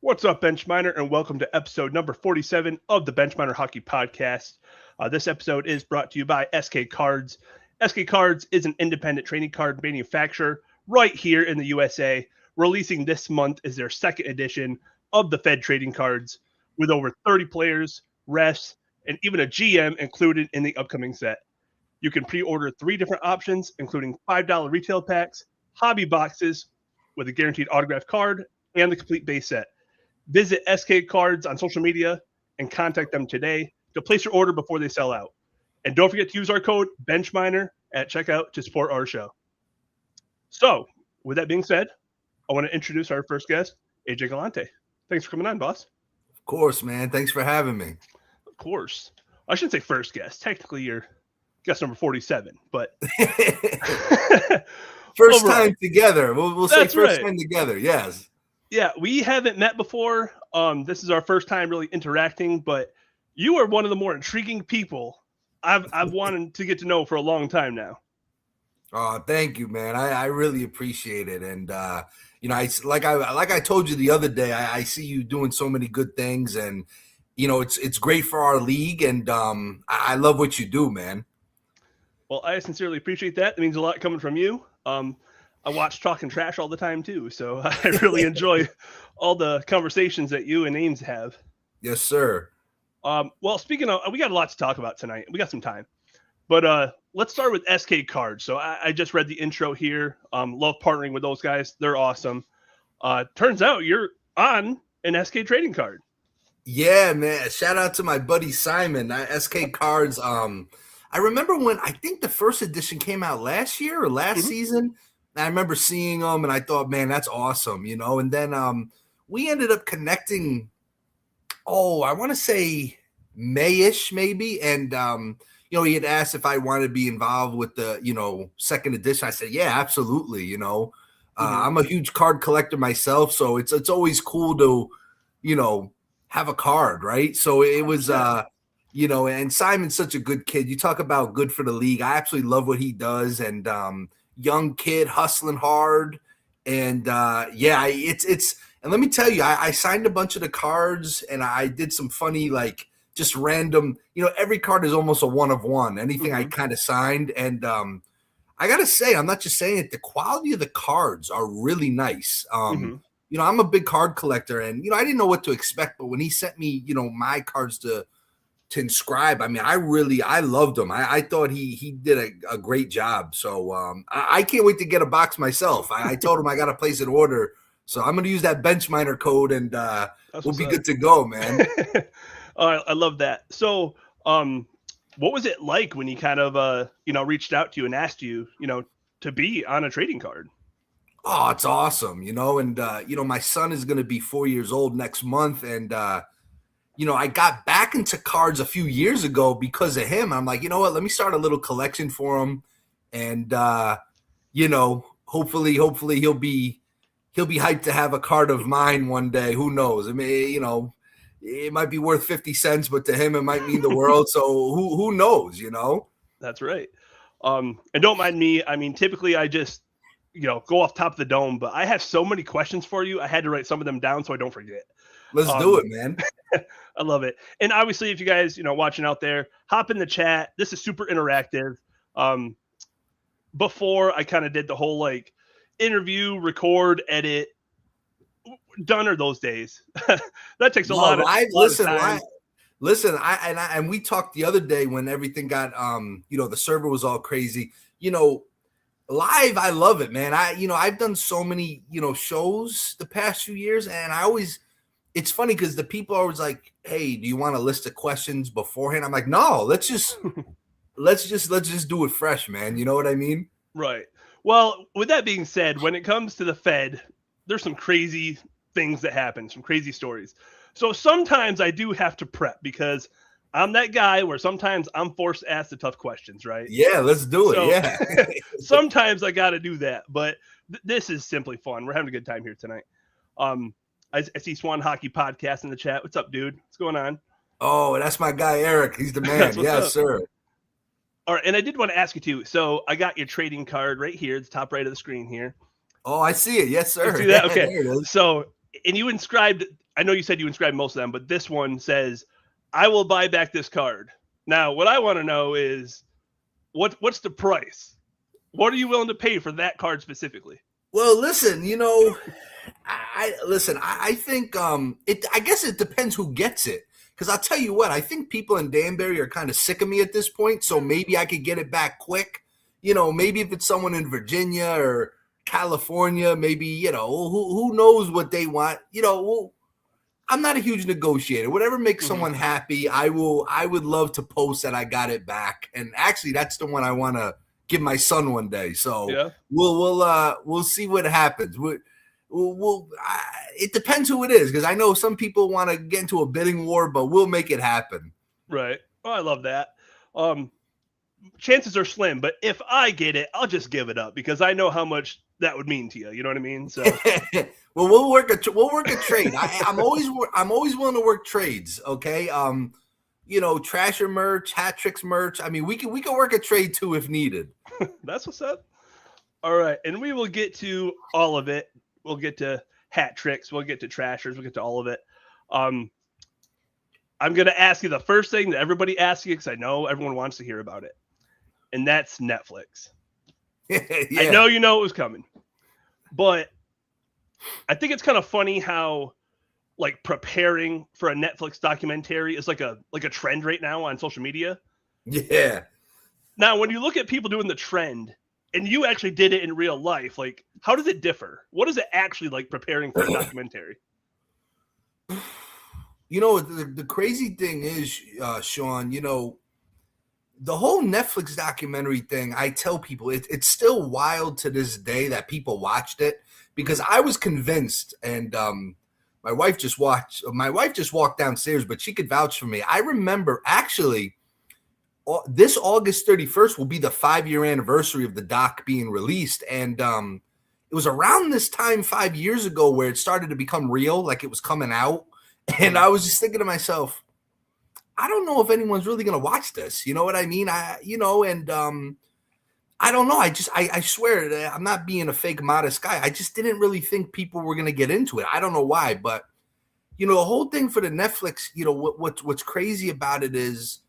What's up, Bench Miner, and welcome to episode number 47 of the Bench Miner Hockey Podcast. This episode is brought to you by SK Cards. SK Cards is an independent trading card manufacturer right here in the USA. Releasing this month is their second edition of the Fed trading cards with over 30 players, refs, and even a GM included in the upcoming set. You can pre-order 3 different options, including $5 retail packs, hobby boxes with a guaranteed autographed card, and the complete base set. Visit SK Cards on social media and contact them today to place your order before they sell out. And don't forget to use our code BenchMiner at checkout to support our show. So, with that being said, I want to introduce our first guest, AJ Galante. Thanks for coming on, boss. Of course, man. Thanks for having me. Of course. I shouldn't say first guest. Technically, you're guest number 47, but First time together. We'll say That's first right. time together. Yes. Yeah, we haven't met before. This is our first time really interacting, but you are one of the more intriguing people I've wanted to get to know for a long time now. Oh, thank you, man. I really appreciate it. And like I told you the other day, I see you doing so many good things, and it's great for our league, and I love what you do, man. Well, I sincerely appreciate that. It means a lot coming from you. I watch Talking Trash all the time too, so I really enjoy all the conversations that you and Ames have. Yes, sir. Well, speaking of, we got a lot to talk about tonight. We got some time, but let's start with SK Cards. So I just read the intro here. Love partnering with those guys. They're awesome. Turns out you're on an SK trading card. Yeah, man. Shout out to my buddy Simon, SK Cards. I remember when I think the first edition came out last year or last season. I remember seeing them, and I thought, man, that's awesome, And then we ended up connecting. Oh, I want to say May-ish, maybe. And he had asked if I wanted to be involved with the second edition. I said, yeah, absolutely. I'm a huge card collector myself, so it's always cool to have a card, right? So it was. And Simon's such a good kid. You talk about good for the league. I absolutely love what he does, and young kid hustling hard, and it's. And let me tell you, I signed a bunch of the cards, and I did some funny, like just random. Every card is almost a one of one. Anything I kind of signed, and I gotta say, I'm not just saying it. The quality of the cards are really nice. I'm a big card collector, and I didn't know what to expect, but when he sent me, my cards to inscribe, I mean, I loved him. I thought he did a great job. So I can't wait to get a box myself. I told him I got to place an order. So I'm going to use that bench miner code, and we'll be good to go, man. I love that. So what was it like when he kind of, reached out to you and asked you, to be on a trading card? Oh, it's awesome, and, my son is going to be 4 years old next month, and, I got back into cards a few years ago because of him. I'm like, you know what? Let me start a little collection for him, and hopefully he'll be hyped to have a card of mine one day. Who knows? I mean, it might be worth 50 cents, but to him it might mean the world. So who knows? That's right. And don't mind me. I mean, typically I just go off top of the dome, but I have so many questions for you. I had to write some of them down so I don't forget. Let's do it, man. I love it. And obviously, if you guys, watching out there, hop in the chat. This is super interactive. Before I kind of did the whole like interview, record, edit. Done are those days. That takes a lot of time. Listen, and we talked the other day when everything got the server was all crazy. Live, I love it, man. I've done so many shows the past few years, and it's funny because the people are always like, hey, do you want a list of questions beforehand? I'm like, no, let's just do it fresh, man. You know what I mean? Right. Well, with that being said, when it comes to the Fed, there's some crazy things that happen, some crazy stories. So sometimes I do have to prep because I'm that guy where sometimes I'm forced to ask the tough questions, right? Yeah, let's do it. Yeah. Sometimes I got to do that, but this is simply fun. We're having a good time here tonight. I see Swan Hockey Podcast in the chat. What's up, dude? What's going on? Oh, that's my guy, Eric. He's the man. Yes, sir. All right, and I did want to ask you, too. So I got your trading card right here, the top right of the screen here. Oh, I see it. Yes, sir. You see that? Okay. So, and you inscribed I know you said you inscribed most of them, but this one says, "I will buy back this card." Now, what I want to know is what's the price? What are you willing to pay for that card specifically? Well, listen, I think I guess it depends who gets it. Because I'll tell you what, I think people in Danbury are kind of sick of me at this point, so maybe I could get it back quick. Maybe if it's someone in Virginia or California, maybe, who knows what they want. I'm not a huge negotiator. Whatever makes someone happy, I would love to post that I got it back. And actually, that's the one I want to give my son one day. So Yeah. we'll see what happens. It depends who it is, because I know some people want to get into a bidding war, but we'll make it happen. Right. Oh, I love that. Chances are slim, but if I get it, I'll just give it up because I know how much that would mean to you. You know what I mean? So, well, we'll work a trade. I'm always willing to work trades. Okay. Trasher merch, hat tricks merch. I mean, we can work a trade too if needed. That's what's up. All right, and we will get to all of it. We'll get to hat tricks. We'll get to trashers. We'll get to all of it. I'm going to ask you the first thing that everybody asks you because I know everyone wants to hear about it, and that's Netflix. Yeah. I know you know it was coming, but I think it's kind of funny how like preparing for a Netflix documentary is like a trend right now on social media. Yeah. Now, when you look at people doing the trend and you actually did it in real life, like how does it differ? What is it actually like preparing for a documentary? The crazy thing is, Sean, the whole Netflix documentary thing, I tell people it's still wild to this day that people watched it, because I was convinced, and my wife just walked downstairs, but she could vouch for me. I remember actually this August 31st will be the 5-year anniversary of the doc being released. And it was around this time 5 years ago where it started to become real, like it was coming out. And I was just thinking to myself, I don't know if anyone's really going to watch this. You know what I mean? I don't know. I swear I'm not being a fake modest guy. I just didn't really think people were going to get into it. I don't know why, but the whole thing for the Netflix, what's crazy about it is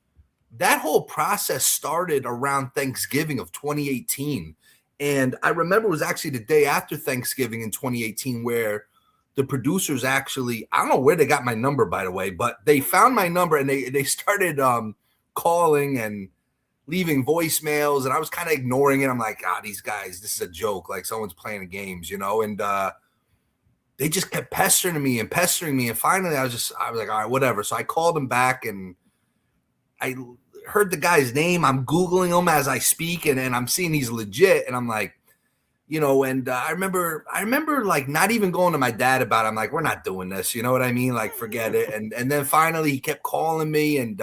that whole process started around Thanksgiving of 2018. And I remember it was actually the day after Thanksgiving in 2018 where the producers actually, I don't know where they got my number, by the way, but they found my number and they started calling and leaving voicemails, and I was kind of ignoring it. I'm like, these guys, this is a joke. Like someone's playing games, and they just kept pestering me. And finally I was like, all right, whatever. So I called them back and I heard the guy's name. I'm Googling him as I speak, and I'm seeing he's legit. And I'm like, and I remember like not even going to my dad about it. I'm like, we're not doing this. You know what I mean? Like, forget it. And then finally he kept calling me, and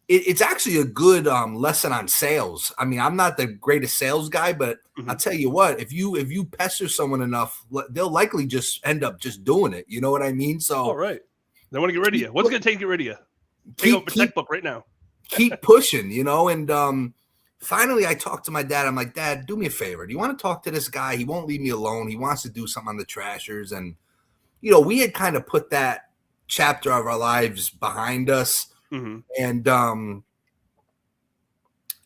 it's actually a good lesson on sales. I mean, I'm not the greatest sales guy, but I'll tell you what, if you pester someone enough, they'll likely just end up just doing it. You know what I mean? So, all right, they want to get rid of you. What's going to take to get rid of you? Take up a checkbook right now. Keep pushing, and finally I talked to my dad. I'm like, Dad, do me a favor. Do you want to talk to this guy? He won't leave me alone. He wants to do something on the Trashers. And, we had kind of put that chapter of our lives behind us. Mm-hmm. And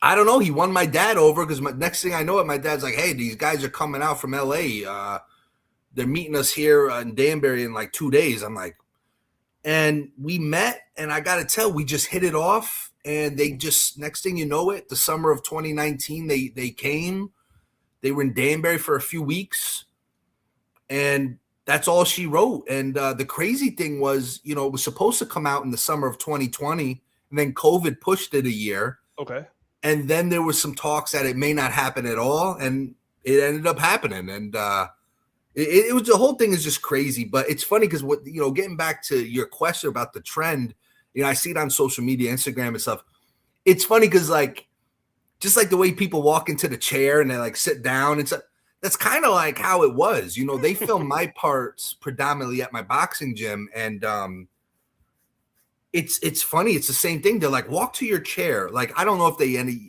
I don't know. He won my dad over because next thing I know, my dad's like, hey, these guys are coming out from L.A. They're meeting us here in Danbury in like 2 days. I'm like, and we met, and I got to tell, we just hit it off. And they just, next thing you know it, the summer of 2019, they came. They were in Danbury for a few weeks. And that's all she wrote. And the crazy thing was, it was supposed to come out in the summer of 2020. And then COVID pushed it a year. Okay. And then there was some talks that it may not happen at all. And it ended up happening. And it was, the whole thing is just crazy. But it's funny because, getting back to your question about the trend, I see it on social media, Instagram and stuff. It's funny because, like, just like the way people walk into the chair and they like sit down, that's kind of like how it was. They film my parts predominantly at my boxing gym, and it's funny. It's the same thing. They're like, walk to your chair. Like, I don't know if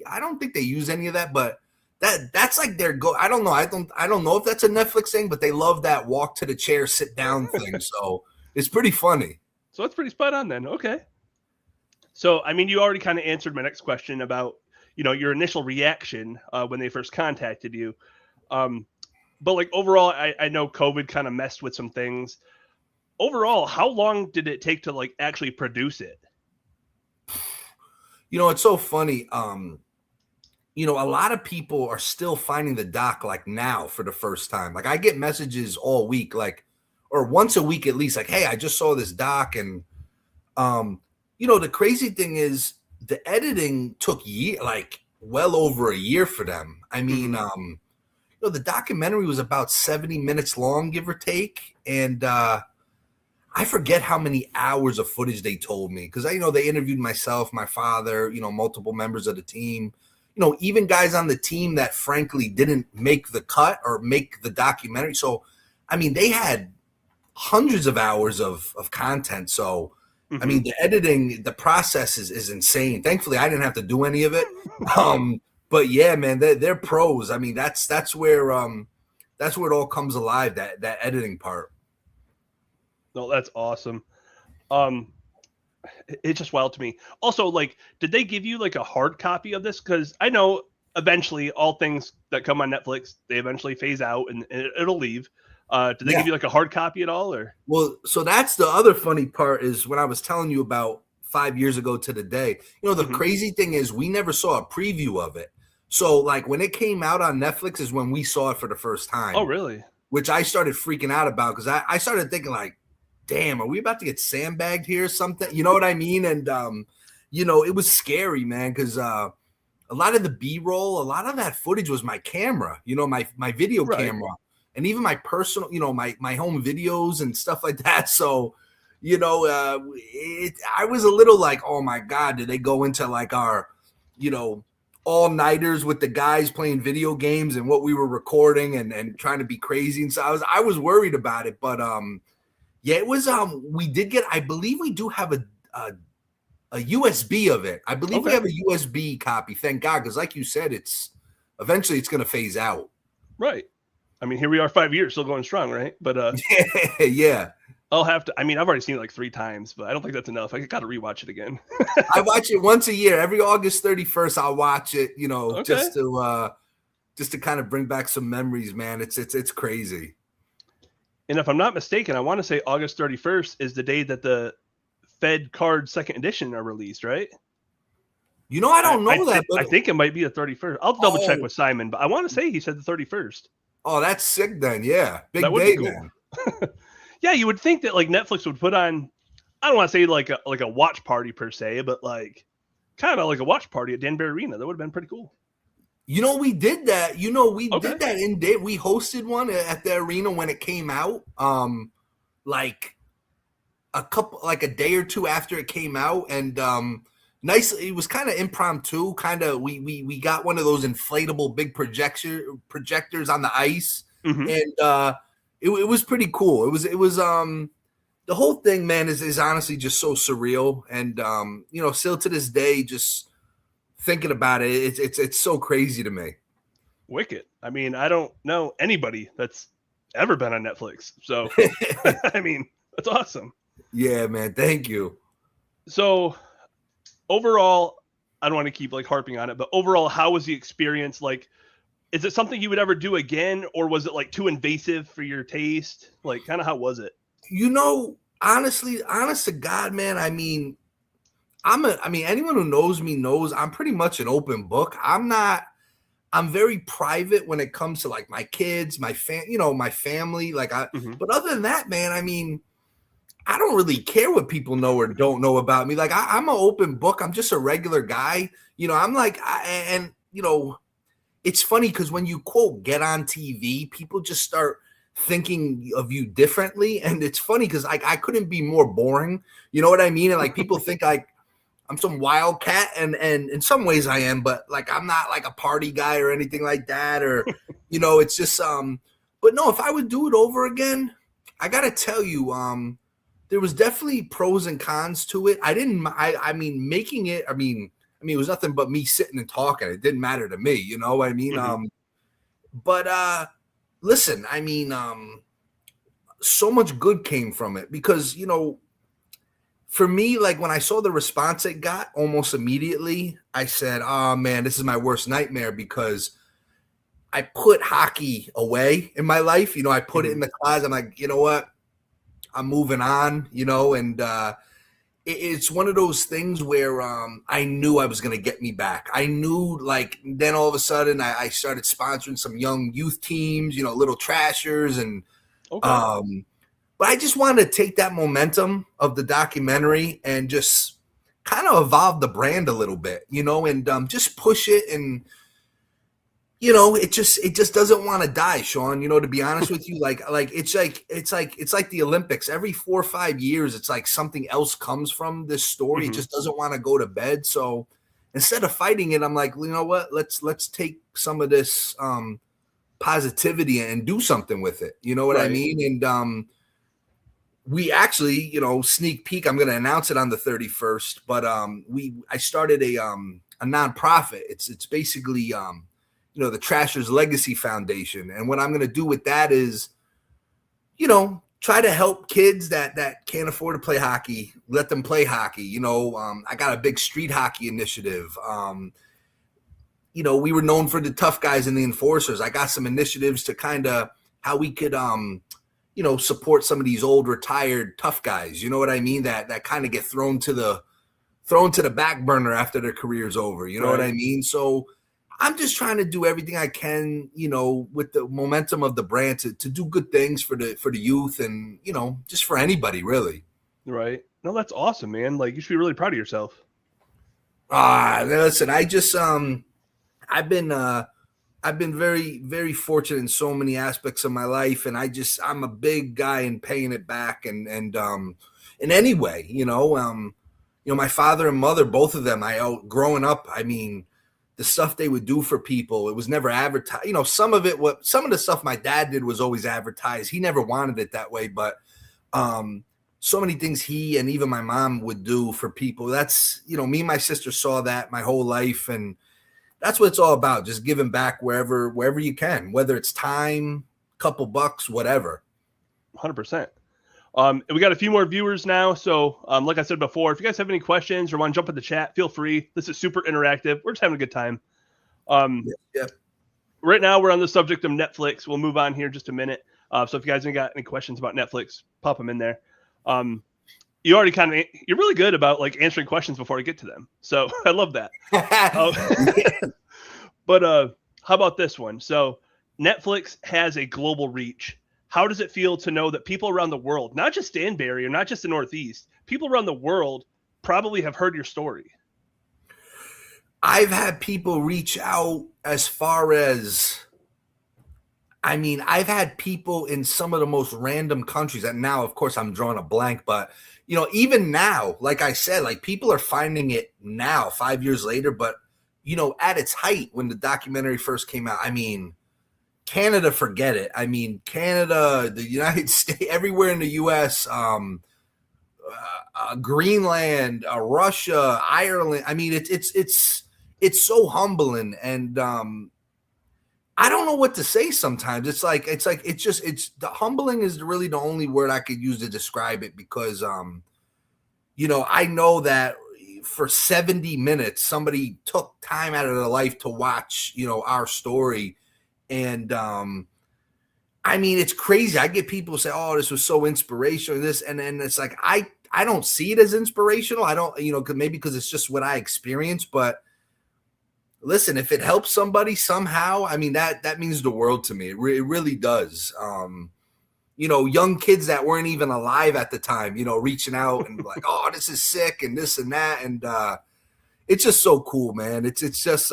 I don't think they use any of that, but that's like their go. I don't know. I don't know if that's a Netflix thing, but they love that walk to the chair, sit down thing. So. It's pretty funny. So that's pretty spot on then. Okay. So, I mean, you already kind of answered my next question about, your initial reaction when they first contacted you. Um, but like overall, I know COVID kind of messed with some things. Overall, how long did it take to like actually produce it? It's so funny. A lot of people are still finding the doc like now for the first time. Like I get messages all week, like, or once a week at least, like, hey, I just saw this doc. And the crazy thing is the editing took well over a year for them. I mean, the documentary was about 70 minutes long, give or take. And I forget how many hours of footage they told me, because they interviewed myself, my father, multiple members of the team, even guys on the team that frankly didn't make the cut or make the documentary. So, I mean, they had hundreds of hours of content. So, I mean, the editing, the process is insane. Thankfully, I didn't have to do any of it. But yeah, man, they're pros. I mean, that's where it all comes alive. That editing part. No, that's awesome. It's just wild to me. Also, like, did they give you like a hard copy of this? Because I know eventually all things that come on Netflix, they eventually phase out and it'll leave. Did they give you like a hard copy at all, or? Well, so that's the other funny part is when I was telling you about 5 years ago to the day. The crazy thing is we never saw a preview of it. So like when it came out on Netflix is when we saw it for the first time. Oh, really? Which I started freaking out about because I started thinking like, damn, are we about to get sandbagged here or something? You know what I mean? And, it was scary, man, because a lot of the B-roll, a lot of that footage was my camera, my video camera, and even my personal, my home videos and stuff like that. So, I was a little like, oh, my God, did they go into like our, all-nighters with the guys playing video games and what we were recording and trying to be crazy? And so I was worried about it, but yeah, it was. We did get. I believe we do have a USB of it. I believe we have a USB copy. Thank God, because like you said, eventually it's going to phase out. Right. I mean, here we are, 5 years, still going strong, right? But yeah. I'll have to. I mean, I've already seen it like 3 times, but I don't think that's enough. I got to rewatch it again. I watch it once a year. Every August 31st, I'll watch it. Just to kind of bring back some memories, man. It's crazy. And if I'm not mistaken, I want to say August 31st is the day that the Fed Card Second Edition are released, right? I don't know that. I think it might be the 31st. I'll double check with Simon, but I want to say he said the 31st. Oh, that's sick then. Yeah. Big day, cool. Man. Yeah, you would think that like Netflix would put on, I don't want to say like a watch party per se, but like kind of like a watch party at Danbury Arena. That would have been pretty cool. We did that. We did that in day. We hosted one at the arena when it came out. Like a day or two after it came out, and nice. It was kind of impromptu. Kind of, we got one of those inflatable big projectors on the ice, and it was pretty cool. It was the whole thing, man, is honestly just so surreal, and still to this day, just thinking about it, it's so crazy to me. Wicked. I mean, I don't know anybody that's ever been on Netflix, so I mean, that's awesome. Yeah, man. Thank you. So overall, I don't want to keep like harping on it, but overall, how was the experience? Like, is it something you would ever do again, or was it like too invasive for your taste? Like, kind of how was it? Honestly, honest to God, man, I mean, anyone who knows me knows I'm pretty much an open book. I'm very private when it comes to like my kids, my family. Like but other than that, man, I mean, I don't really care what people know or don't know about me. Like I'm an open book. I'm just a regular guy. I'm like, it's funny because when you quote get on TV, people just start thinking of you differently. And it's funny because I couldn't be more boring. You know what I mean? And like people think like I'm some wildcat, and in some ways I am, but like I'm not like a party guy or anything like that, or it's just but no, if I would do it over again, I gotta tell you, there was definitely pros and cons to it. I mean making it, I mean it was nothing but me sitting and talking. It didn't matter to me, you know what I mean? But listen, I mean, so much good came from it because, for me, like when I saw the response it got almost immediately, I said, oh man, this is my worst nightmare because I put hockey away in my life. I put it in the closet. I'm like, you know what? I'm moving on, and it's one of those things where I knew I was going to get me back. I knew, like, then all of a sudden I started sponsoring some young youth teams, little trashers. And but I just wanted to take that momentum of the documentary and just kind of evolve the brand a little bit, and just push it. And it just doesn't want to die, Sean. To be honest with you, it's like the Olympics. Every 4 or 5 years, it's like something else comes from this story. It just doesn't want to go to bed. So instead of fighting it, I'm like, you know what? Let's take some of this positivity and do something with it. You know what I mean? And we actually, sneak peek. I'm going to announce it on the 31st. But I started a nonprofit. It's basically the Trashers Legacy Foundation. And what I'm going to do with that is, try to help kids that can't afford to play hockey, let them play hockey. I got a big street hockey initiative. We were known for the tough guys and the enforcers. I got some initiatives to kind of how we could, support some of these old retired tough guys. You know what I mean? That kind of get thrown to the back burner after their career's over. You know what I mean? So I'm just trying to do everything I can, with the momentum of the brand to do good things for the youth and, just for anybody really. Right. No, that's awesome, man. Like, you should be really proud of yourself. Listen, I just, I've been very, very fortunate in so many aspects of my life. And I'm a big guy in paying it back. And in any way, my father and mother, both of them, growing up, I mean, the stuff they would do for people, it was never advertised. Some of the stuff my dad did was always advertised. He never wanted it that way, but so many things he and even my mom would do for people. That's, me and my sister saw that my whole life, and that's what it's all about. Just giving back wherever you can, whether it's time, couple bucks, whatever. 100%. We got a few more viewers now. So like I said before, if you guys have any questions or want to jump in the chat, feel free. This is super interactive. We're just having a good time. Right now we're on the subject of Netflix. We'll move on here in just a minute. So if you guys have got any questions about Netflix, pop them in there. You already you're really good about like answering questions before I get to them. So I love that. But how about this one? So Netflix has a global reach. How does it feel to know that people around the world, not just Danbury or not just the Northeast, people around the world probably have heard your story? I've had people reach out as far as, I've had people in some of the most random countries, and now, of course, I'm drawing a blank, but, even now, like I said, like people are finding it now, 5 years later, but, at its height when the documentary first came out, Canada, forget it. Canada, the United States, everywhere in the U.S., Greenland, Russia, Ireland. It's so humbling, and I don't know what to say. Sometimes it's the humbling is really the only word I could use to describe it, because I know that for 70 minutes somebody took time out of their life to watch our story. And it's crazy. I get people say, "Oh, this was so inspirational." And then it's like I don't see it as inspirational. I don't, maybe because it's just what I experienced. But listen, if it helps somebody somehow, that means the world to me. It really does. Young kids that weren't even alive at the time, reaching out and like, "Oh, this is sick," and this and that, and it's just so cool, man. It's just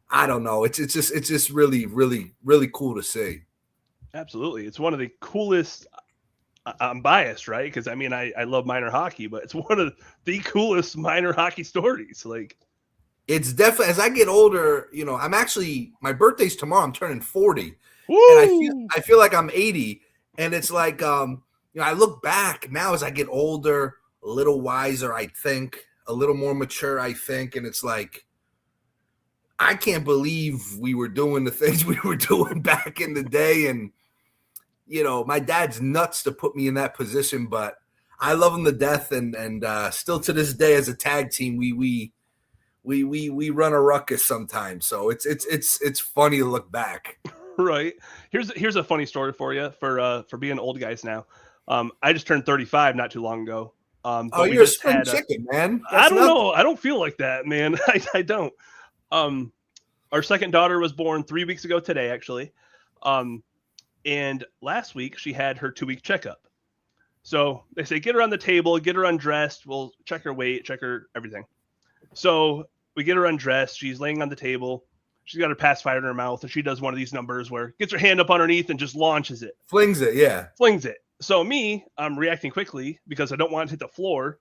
I don't know. It's just really, really, really cool to see. Absolutely. It's one of the coolest. I'm biased, right? Because I love minor hockey, but it's one of the coolest minor hockey stories. Like, it's definitely, as I get older, my birthday's tomorrow. I'm turning 40. woo! And I feel like I'm 80. And it's like, I look back now as I get older, a little wiser, I think, a little more mature, I think. And it's like, I can't believe we were doing the things we were doing back in the day. And my dad's nuts to put me in that position, but I love him to death. And still to this day, as a tag team, we run a ruckus sometimes. So it's funny to look back. Right. Here's a funny story for you for being old guys now. I just turned 35 not too long ago. But You're a spring chicken, man. I don't know. I don't feel like that, man. I don't. Our second daughter was born 3 weeks ago today, actually. And last week she had her 2-week checkup. So they say, get her on the table, get her undressed. We'll check her weight, check her everything. So we get her undressed. She's laying on the table. She's got her pacifier in her mouth, and she does one of these numbers where gets her hand up underneath and just launches it. Flings it, yeah. Flings it. So I'm reacting quickly because I don't want it to hit the floor.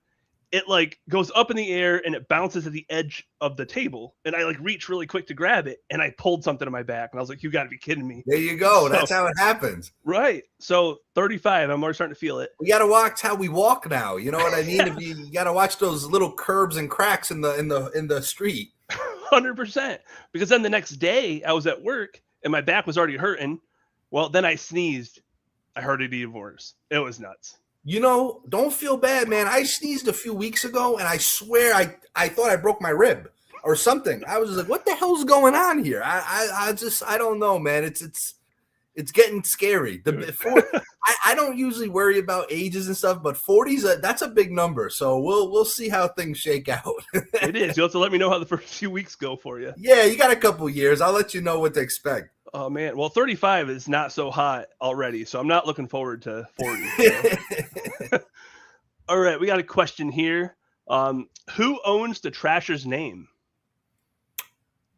It like goes up in the air and it bounces at the edge of the table. And I like reach really quick to grab it, and I pulled something in my back. And I was like, you got to be kidding me. There you go. That's how it happens. Right. So 35, I'm already starting to feel it. We got to watch how we walk now. You know what I mean? Yeah. If you got to watch those little curbs and cracks in the street. 100%. Because then the next day I was at work and my back was already hurting. Well, then I sneezed. I heard it even worse. It was nuts. Don't feel bad, man. I sneezed a few weeks ago, and I swear I thought I broke my rib or something. I was just like, what the hell's going on here? I don't know, man. It's getting scary. I don't usually worry about ages and stuff, but 40s, that's a big number. So we'll see how things shake out. It is. You'll have to let me know how the first few weeks go for you. Yeah, you got a couple years. I'll let you know what to expect. Oh, man. Well, 35 is not so hot already, so I'm not looking forward to 40. So. All right, we got a question here. Who owns the Trashers name?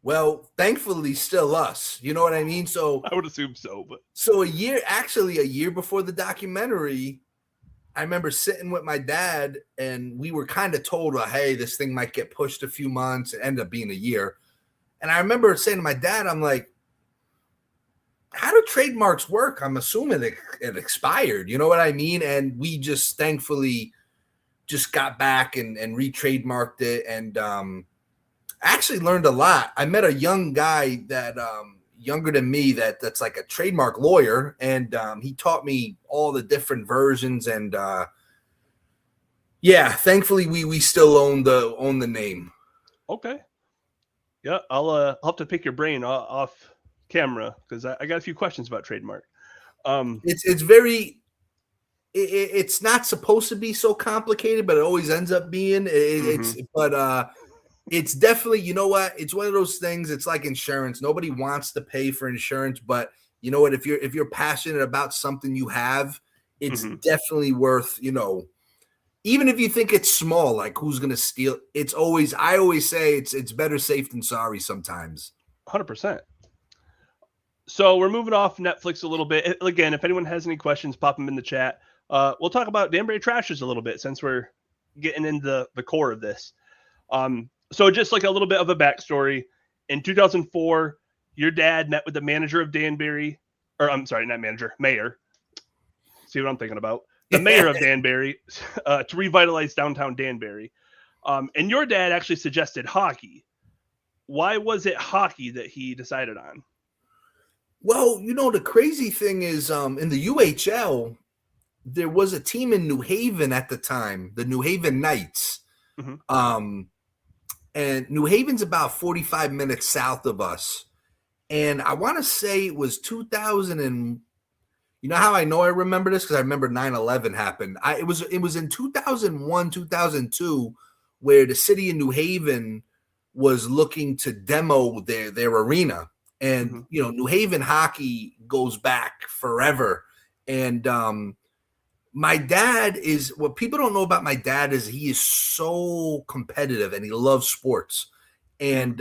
Well, thankfully, still us. You know what I mean? So I would assume so. But so a year before the documentary, I remember sitting with my dad, and we were kind of told, well, hey, this thing might get pushed a few months. It ended up being a year. And I remember saying to my dad, I'm like, how do trademarks work? I'm assuming it expired. You know what I mean? And we just thankfully just got back and re-trademarked it. And actually learned a lot. I met a young guy that younger than me that's like a trademark lawyer, and he taught me all the different versions. And thankfully we still own the name. Okay. Yeah, I'll have to pick your brain off camera because I got a few questions about trademark. It's very. It's not supposed to be so complicated, but it always ends up being. It's definitely, you know what? It's one of those things. It's like insurance. Nobody wants to pay for insurance, but you know what? If you're passionate about something you have, it's definitely worth, even if you think it's small, like who's going to steal? I always say it's better safe than sorry sometimes. 100%. So we're moving off Netflix a little bit. Again, if anyone has any questions, pop them in the chat. We'll talk about Danbury Trashers a little bit since we're getting into the core of this. So just like a little bit of a backstory, in 2004, your dad met with the manager of Danbury, or I'm sorry, not manager, mayor. See what I'm thinking about? The mayor of Danbury to revitalize downtown Danbury. And your dad actually suggested hockey. Why was it hockey that he decided on? Well, the crazy thing is in the UHL, there was a team in New Haven at the time, the New Haven Knights. And New Haven's about 45 minutes south of us. And I want to say it was 2000 and you know how I know I remember this? Because I remember 9/11 happened. It was in 2001, 2002, where the city of New Haven was looking to demo their arena. And, New Haven hockey goes back forever. And my dad what people don't know about my dad is he is so competitive and he loves sports. And,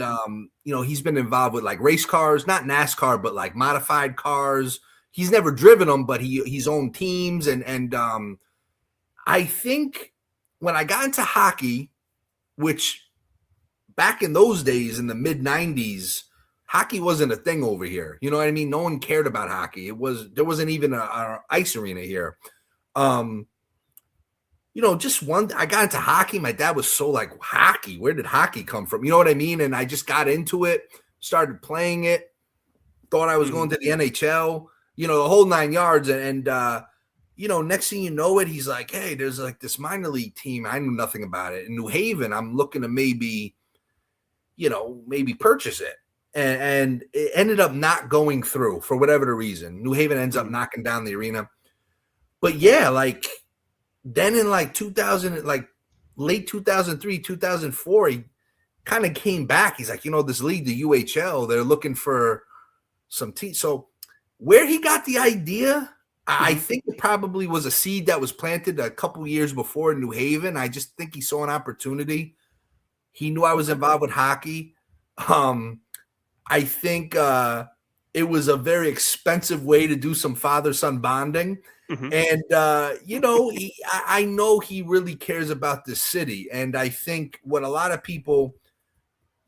he's been involved with like race cars, not NASCAR, but like modified cars. He's never driven them, but he's owned teams. And I think when I got into hockey, which back in those days in the mid 90s, hockey wasn't a thing over here. You know what I mean? No one cared about hockey. There wasn't even an ice arena here. I got into hockey. My dad was so like, hockey, where did hockey come from? You know what I mean? And I just got into it, started playing it, thought I was going to the NHL. the whole 9 yards. And next thing you know it, he's like, hey, there's like this minor league team. I knew nothing about it. In New Haven, I'm looking to maybe purchase it. And it ended up not going through for whatever the reason. New Haven ends up knocking down the arena. But yeah, like then in like 2000, like late 2003, 2004, he kind of came back. He's like, this league, the UHL, they're looking for some teams. So where he got the idea, I think it probably was a seed that was planted a couple years before in New Haven. I just think he saw an opportunity. He knew I was involved with hockey. I think it was a very expensive way to do some father-son bonding. And, I know he really cares about this city. And I think what a lot of people,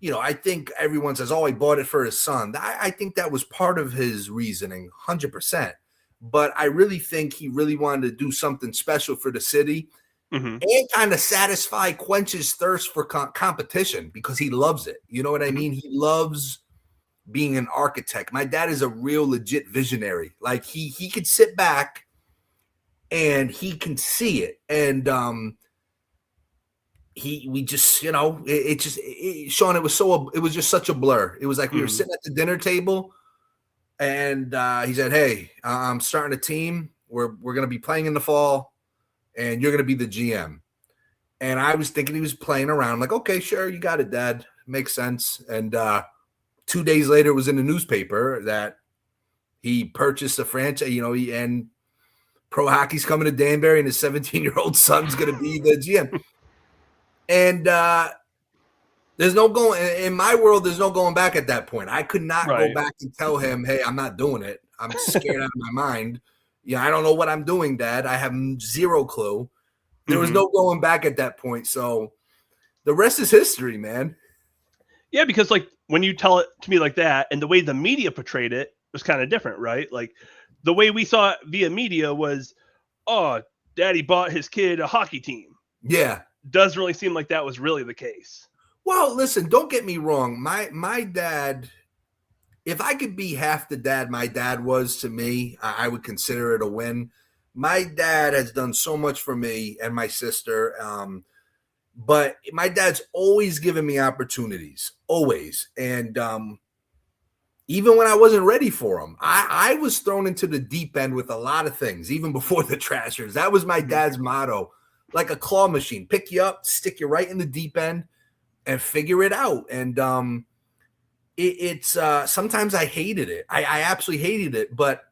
I think everyone says, oh, he bought it for his son. I think that was part of his reasoning, 100%. But I really think he really wanted to do something special for the city and kind of quench his thirst for competition because he loves it. You know what I mean? He loves being an architect. My dad is a real legit visionary. Like he could sit back and he can see it. And we just, Sean, it was just such a blur. It was like we were sitting at the dinner table and he said, hey, I'm starting a team. We're going to be playing in the fall and you're going to be the GM. And I was thinking he was playing around. I'm like, okay, sure. You got it, Dad. Makes sense. And 2 days later, it was in the newspaper that he purchased a franchise, and pro hockey's coming to Danbury and his 17-year-old son's going to be the GM. And there's no going in my world. There's no going back at that point. I could not go back and tell him, hey, I'm not doing it. I'm scared out of my mind. I don't know what I'm doing, Dad. I have zero clue. There was no going back at that point. So the rest is history, man. Yeah, because like when you tell it to me like that and the way the media portrayed it was kind of different, right? Like the way we saw it via media was, oh, Daddy bought his kid a hockey team. Yeah. Doesn't really seem like that was really the case. Well, listen, don't get me wrong. My dad, if I could be half the dad my dad was to me, I would consider it a win. My dad has done so much for me and my sister. But my dad's always given me opportunities, always. And even when I wasn't ready for them, I was thrown into the deep end with a lot of things, even before the Trashers. That was my dad's motto, like a claw machine. Pick you up, stick you right in the deep end, and figure it out. And it's sometimes I hated it. I absolutely hated it. But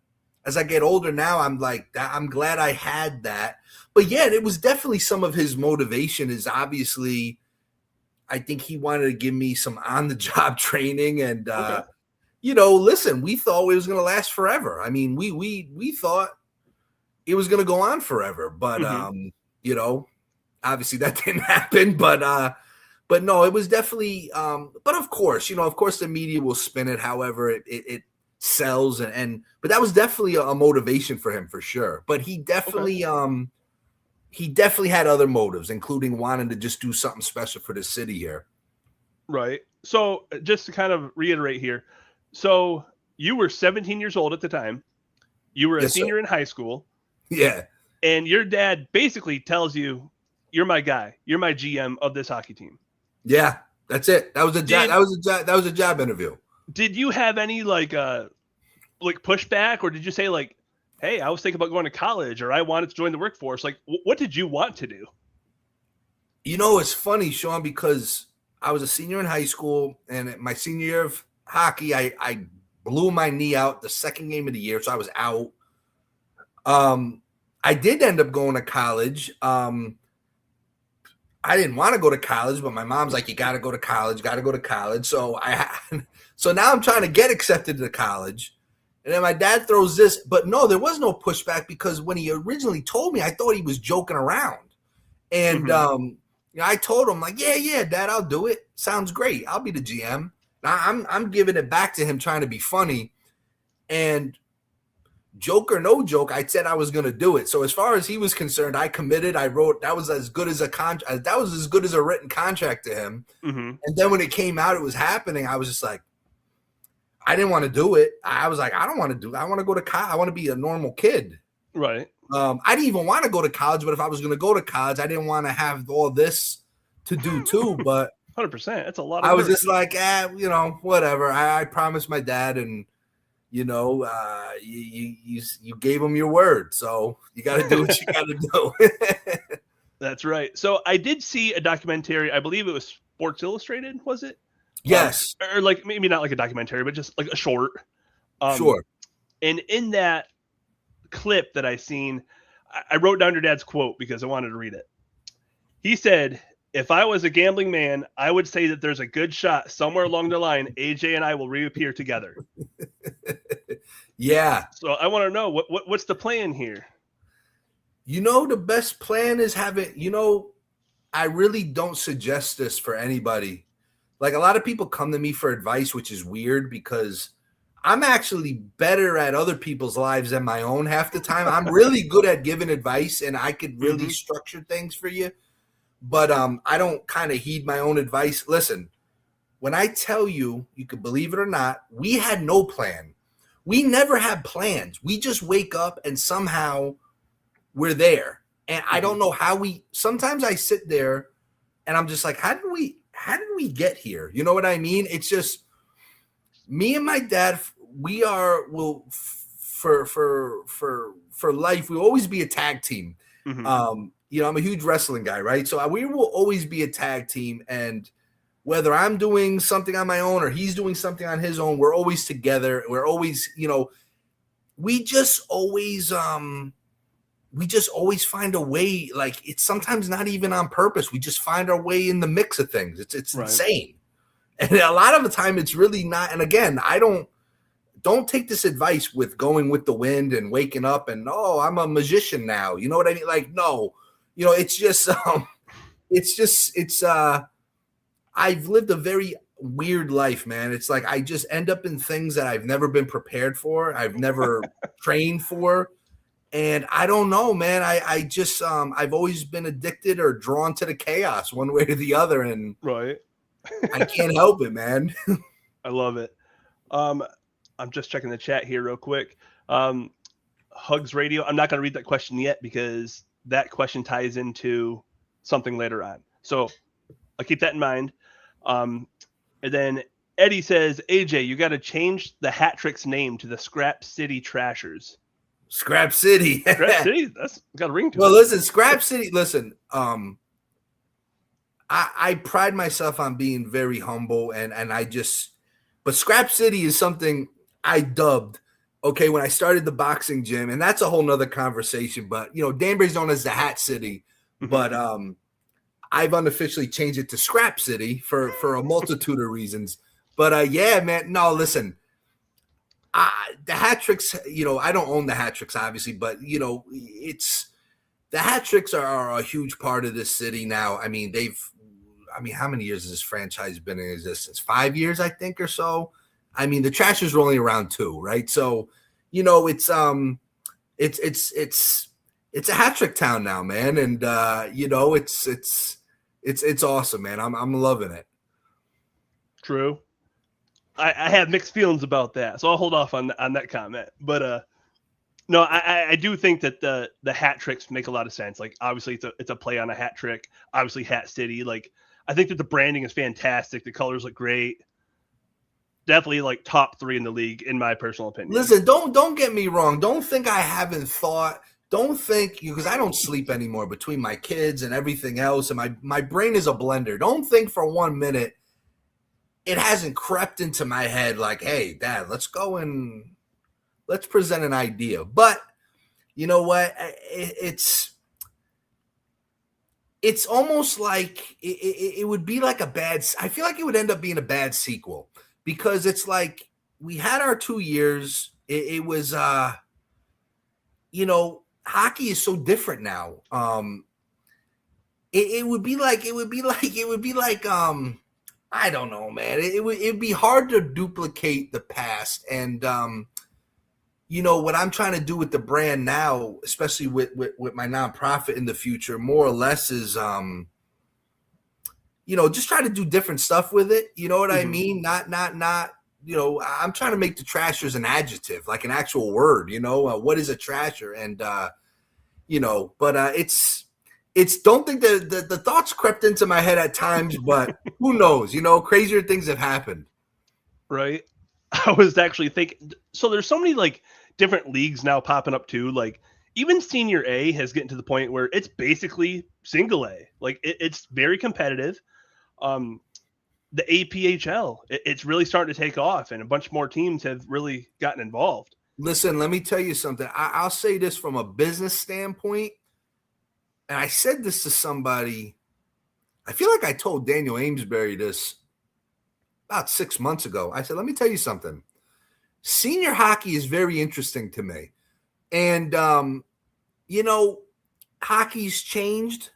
as I get older now, I'm like, I'm glad I had that. But yeah, it was definitely some of his motivation is obviously, I think he wanted to give me some on-the-job training. And, listen, we thought it was going to last forever. I mean, we thought it was going to go on forever. But, obviously that didn't happen. But no, it was definitely but of course, the media will spin it however it sells. But that was definitely a motivation for him for sure. But he definitely had other motives, including wanting to just do something special for the city here. Right. So just to kind of reiterate here. So you were 17 years old at the time. You were a senior in high school. Yeah. And your dad basically tells you, you're my guy. You're my GM of this hockey team. Yeah, that's it. That was a job. That was a job interview. Did you have any like pushback, or did you say like, hey, I was thinking about going to college, or I wanted to join the workforce? Like, what did you want to do? It's funny, Sean, because I was a senior in high school, and my senior year of hockey, I blew my knee out the second game of the year, so I was out. I did end up going to college. I didn't want to go to college, but my mom's like, you got to go to college, So so now I'm trying to get accepted to college. And then my dad throws this, but no, there was no pushback because when he originally told me, I thought he was joking around. And I told him like, yeah, Dad, I'll do it. Sounds great. I'll be the GM. I'm giving it back to him, trying to be funny. And joke or no joke, I said I was going to do it. So as far as he was concerned, I committed. I wrote, that was as good as a written contract to him. And then when it came out, it was happening. I was just like, I didn't want to do it. I was like, I don't want to do it. I want to go to college. I want to be a normal kid. Right. I didn't even want to go to college, but if I was going to go to college, I didn't want to have all this to do too. But 100%. That's a lot of I was work. just like, whatever. I promised my dad, and you gave him your word, so you got to do what you got to do. That's right. So I did see a documentary. I believe it was Sports Illustrated. Was it? Yes. Or like maybe not like a documentary, but just like a short. Sure. And in that clip that I seen, I wrote down your dad's quote because I wanted to read it. He said, "If I was a gambling man, I would say that there's a good shot somewhere along the line AJ and I will reappear together." Yeah. So I want to know what's the plan here? The best plan is I really don't suggest this for anybody. Like, a lot of people come to me for advice, which is weird because I'm actually better at other people's lives than my own half the time. I'm really good at giving advice, and I could really structure things for you. But I don't kind of heed my own advice. Listen, when I tell you, you could believe it or not, we had no plan. We never had plans. We just wake up and somehow we're there. And I don't know how sometimes I sit there and I'm just like, how did we get here? You know what I mean? It's just me and my dad. For life, we'll always be a tag team. I'm a huge wrestling guy, right? So we will always be a tag team. And whether I'm doing something on my own or he's doing something on his own, we're always together. We're always, we just always find a way. Like, it's sometimes not even on purpose. We just find our way in the mix of things. It's right. Insane. And a lot of the time it's really not. And again, I don't take this advice with going with the wind and waking up and, I'm a magician now. You know what I mean? Like, no, it's just, I've lived a very weird life, man. It's like, I just end up in things that I've never been prepared for. I've never trained for. And I don't know, man. I just, I've always been addicted or drawn to the chaos one way or the other. And right. I can't help it, man. I love it. I'm just checking the chat here real quick. Hugs Radio. I'm not going to read that question yet because that question ties into something later on. So I'll keep that in mind. And then Eddie says, AJ, you got to change the Hat Tricks name to the Scrap City Trashers. Scrap City. Scrap City? That's got a ring to it. Well, listen, Scrap City, listen, I pride myself on being very humble and but Scrap City is something I dubbed, okay, when I started the boxing gym, and that's a whole nother conversation, but Danbury's known as the Hat City, but I've unofficially changed it to Scrap City for a multitude of reasons. But yeah, man, no, listen, the Hat Tricks, I don't own the Hat Tricks, obviously, but it's the Hat Tricks are a huge part of this city now. I mean, how many years has this franchise been in existence? 5 years, I think, or so. I mean, the Trashers are only around 2, right? So, it's a hat trick town now, man, and it's awesome, man. I'm loving it. True. I have mixed feelings about that, so I'll hold off on that comment. But no, I do think that the hat tricks make a lot of sense. Like, obviously, it's a play on a hat trick. Obviously, Hat City. Like, I think that the branding is fantastic. The colors look great. Definitely like top 3 in the league, in my personal opinion. Listen, don't get me wrong. Don't think I haven't thought. Don't think, because I don't sleep anymore between my kids and everything else, and my brain is a blender. Don't think for 1 minute it hasn't crept into my head like, hey, Dad, let's go and let's present an idea. But you know what? It's almost like it would be like I feel like it would end up being a bad sequel, because it's like we had our 2 years. It was, hockey is so different now. It would be like I don't know, man. It'd be hard to duplicate the past. And, what I'm trying to do with the brand now, especially with my nonprofit in the future, more or less is, just try to do different stuff with it. You know what I mean? Not I'm trying to make the Trashers an adjective, like an actual word. What is a Trasher? And but it's don't think that the thoughts crept into my head at times, but who knows? Crazier things have happened. Right. I was actually thinking. So there's so many like different leagues now popping up too. Like even Senior A has gotten to the point where it's basically single A. Like it's very competitive. The APHL, it's really starting to take off, and a bunch more teams have really gotten involved. Listen, let me tell you something. I'll say this from a business standpoint, and I said this to somebody. I feel like I told Daniel Amesbury this about 6 months ago. I said, let me tell you something. Senior hockey is very interesting to me. And, hockey's changed.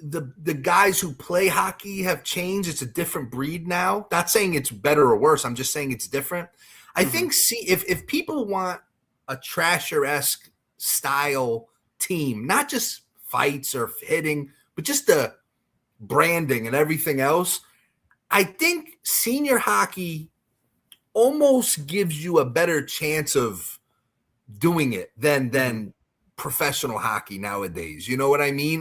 The guys who play hockey have changed. It's a different breed now. Not saying it's better or worse. I'm just saying it's different. I think if people want a Trasher-esque style team, not just fights or hitting, but just the branding and everything else, I think senior hockey almost gives you a better chance of doing it than professional hockey nowadays. You know what I mean?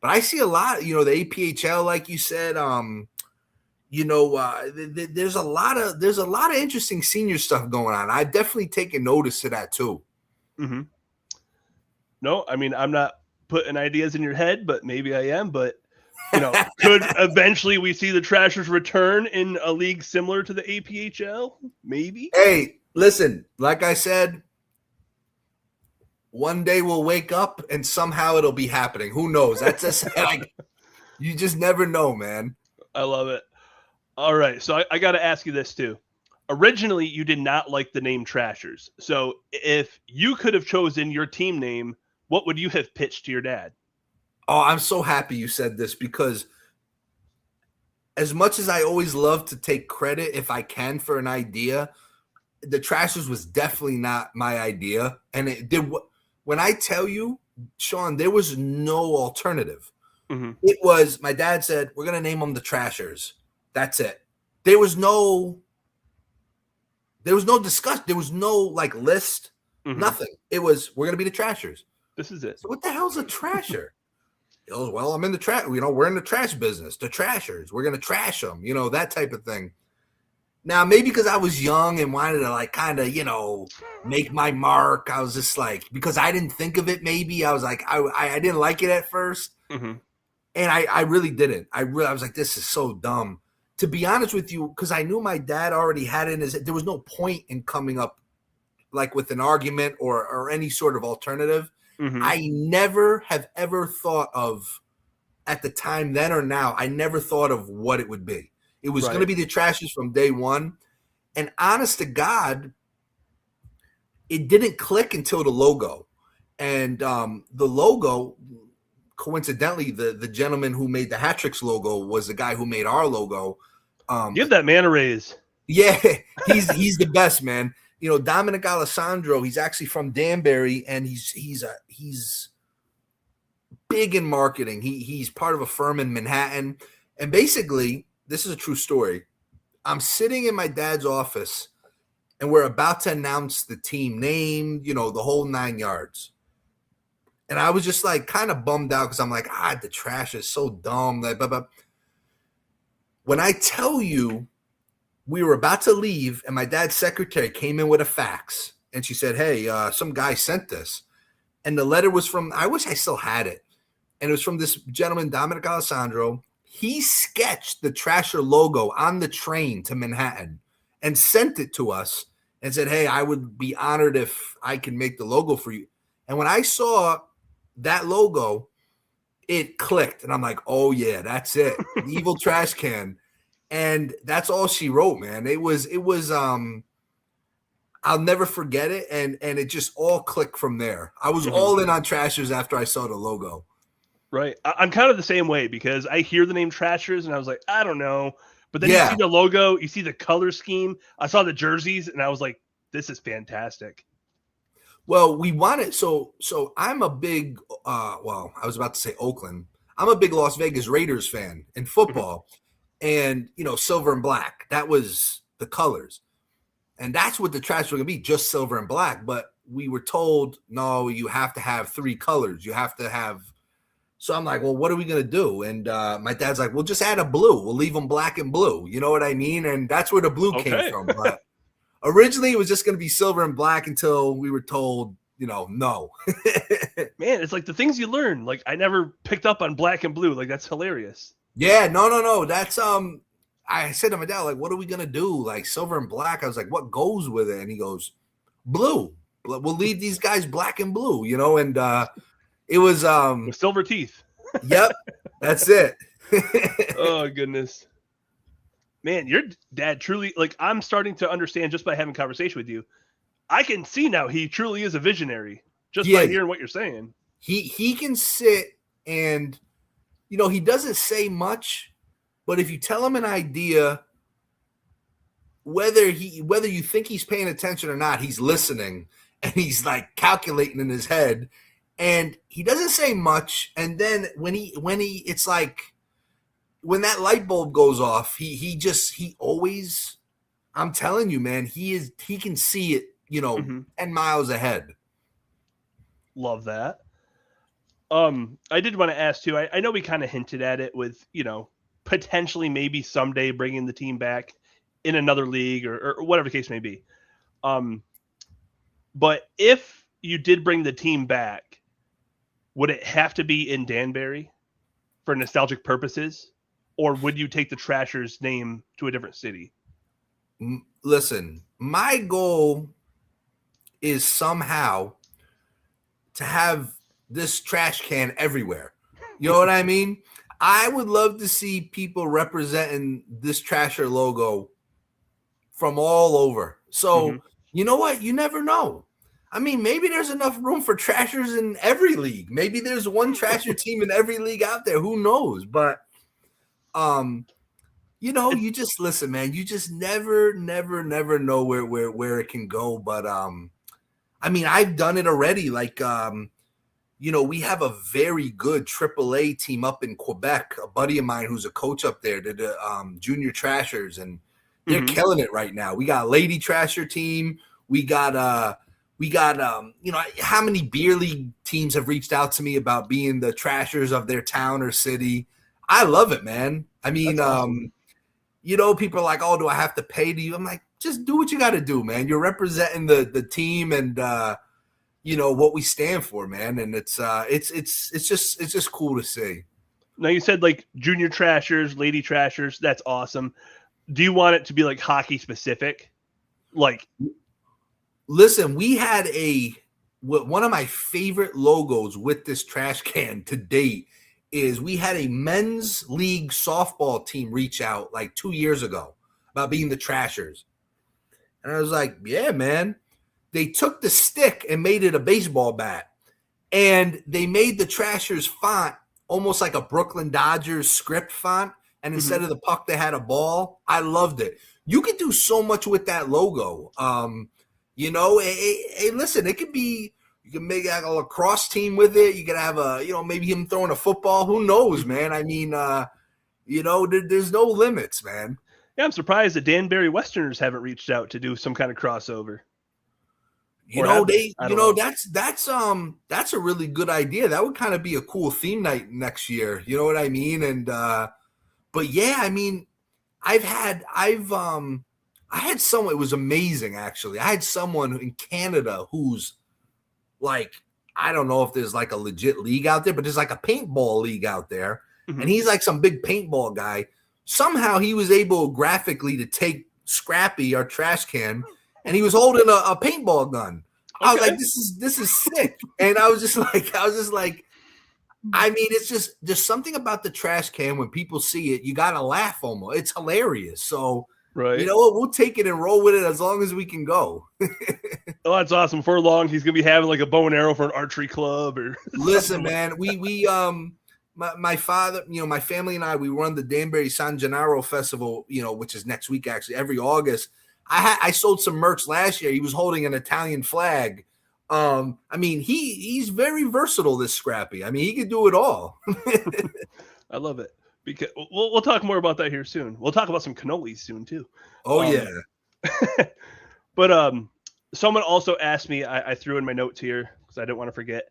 But I see a lot, the APHL, like you said, there's a lot of interesting senior stuff going on. I've definitely taken notice of that too. Mm-hmm. No, I mean, I'm not putting ideas in your head, but maybe I am. But could eventually we see the Trashers return in a league similar to the APHL? Maybe. Hey, listen, like I said, one day we'll wake up and somehow it'll be happening. Who knows? That's just like, you just never know, man. I love it. All right, so I got to ask you this too. Originally, you did not like the name Trashers. So if you could have chosen your team name, what would you have pitched to your dad? Oh, I'm so happy you said this, because as much as I always love to take credit if I can for an idea, the Trashers was definitely not my idea. And it did. When I tell you, Sean, there was no alternative. Mm-hmm. It was, my dad said, we're going to name them the Trashers. That's it. There was no discussion. There was no like list, nothing. It was, we're going to be the Trashers. This is it. So what the hell's a Trasher? Well, I'm in the trash. We're in the trash business. The Trashers. We're going to trash them, that type of thing. Now, maybe because I was young and wanted to like kind of, make my mark. I was just like, because I didn't think of it. Maybe I was like, I didn't like it at first. Mm-hmm. And I really didn't. I was like, this is so dumb. To be honest with you, because I knew my dad already had it in his, there was no point in coming up like with an argument or any sort of alternative. Mm-hmm. I never have ever thought of, at the time then or now, I never thought of what it would be. It was going to be the Trashers from day one. And honest to God, it didn't click until the logo. And the logo, coincidentally, the gentleman who made the Hat Tricks logo was the guy who made our logo. Give that man a raise. Yeah, he's the best, man. Dominic Alessandro, he's actually from Danbury, and he's big in marketing. He's part of a firm in Manhattan. And basically, this is a true story. I'm sitting in my dad's office, and we're about to announce the team name, the whole 9 yards. And I was just like kind of bummed out because I'm like, the Trash is so dumb. Like, blah, blah. When I tell you, we were about to leave, and my dad's secretary came in with a fax, and she said, hey, some guy sent this. And the letter was from, I wish I still had it. And it was from this gentleman, Dominic Alessandro. He sketched the Trasher logo on the train to Manhattan and sent it to us and said, hey, I would be honored if I can make the logo for you. And when I saw that logo, it clicked. And I'm like, oh, yeah, that's it. The evil trash can. And that's all she wrote, man. It was I'll never forget it. And it just all clicked from there. I was all in on Trashers after I saw the logo. Right. I'm kind of the same way, because I hear the name Trashers and I was like, I don't know. But then you see the logo, you see the color scheme. I saw the jerseys and I was like, this is fantastic. Well, we wanted, so I'm a big, I was about to say Oakland. I'm a big Las Vegas Raiders fan in football. And, silver and black, that was the colors. And that's what the trash were going to be, just silver and black. But we were told, no, you have to have 3 colors. You have to have. So I'm like, well, what are we going to do? And my dad's like, well, just add a blue. We'll leave them black and blue. You know what I mean? And that's where the blue came from. But originally it was just going to be silver and black until we were told, no. Man, it's like the things you learn. Like, I never picked up on black and blue. Like, that's hilarious. Yeah, no. That's I said to my dad, like, what are we gonna do? Like silver and black. I was like, what goes with it? And he goes, blue. We'll leave these guys black and blue, and it was with silver teeth. Yep, that's it. Oh goodness. Man, your dad truly, like, I'm starting to understand just by having conversation with you. I can see now he truly is a visionary just by hearing what you're saying. He can sit and he doesn't say much. But if you tell him an idea, whether you think he's paying attention or not, he's listening and he's like calculating in his head, and he doesn't say much. And then when it's like when that light bulb goes off, he always, I'm telling you, man, he can see it, 10 miles ahead. Love that. I did want to ask too. I know we kind of hinted at it with, potentially maybe someday bringing the team back in another league or whatever the case may be. But if you did bring the team back, would it have to be in Danbury for nostalgic purposes, or would you take the Trashers name to a different city? Listen, my goal is somehow to have this trash can everywhere. You know what I mean? I would love to see people representing this Trasher logo from all over. So, you know what? You never know. I mean, maybe there's enough room for Trashers in every league. Maybe there's one Trasher team in every league out there. Who knows? But, you just listen, man. You just never know where it can go. But, I mean, I've done it already. Like, we have a very good AAA team up in Quebec. A buddy of mine who's a coach up there, the Junior Trashers, and they're killing it right now. We got a Lady Trasher team. We got how many beer league teams have reached out to me about being the Trashers of their town or city? I love it, man. I mean, awesome. People are like, oh, do I have to pay to you? I'm like, just do what you got to do, man. You're representing the team and, what we stand for, man. And it's just cool to see. Now you said like Junior Trashers, Lady Trashers. That's awesome. Do you want it to be like hockey specific? Like, listen, we had one of my favorite logos with this trash can to date is we had a men's league softball team reach out like 2 years ago about being the Trashers. And I was like, yeah, man. They took the stick and made it a baseball bat. And they made the Trashers font almost like a Brooklyn Dodgers script font. And instead of the puck, they had a ball. I loved it. You could do so much with that logo. Hey, listen, it could be, you can make a lacrosse team with it. You could have maybe him throwing a football. Who knows, man? I mean, there's no limits, man. Yeah, I'm surprised the Danbury Westerners haven't reached out to do some kind of crossover. That's a really good idea. That would kind of be a cool theme night next year. You know what I mean? And but yeah, I mean, I had someone, it was amazing actually. I had someone in Canada who's like, I don't know if there's like a legit league out there, but there's like a paintball league out there. And he's like some big paintball guy. Somehow he was able graphically to take Scrappy, our trash can, and he was holding a paintball gun. Okay. I was like, this is sick. And I was just like, I mean, it's just, there's something about the trash can when people see it, you got to laugh almost. It's hilarious. So, right. You know what? We'll take it and roll with it as long as we can go. Oh, that's awesome. For long, he's going to be having like a bow and arrow for an archery club or. Listen, man, my father, my family and I, we run the Danbury San Gennaro Festival, which is next week, actually, every August. I sold some merch last year. He was holding an Italian flag. I mean, he's very versatile, this Scrappy. I mean, he could do it all. I love it. Because we'll talk more about that here soon. We'll talk about some cannolis soon too. Oh yeah. But someone also asked me. I threw in my notes here because I didn't want to forget.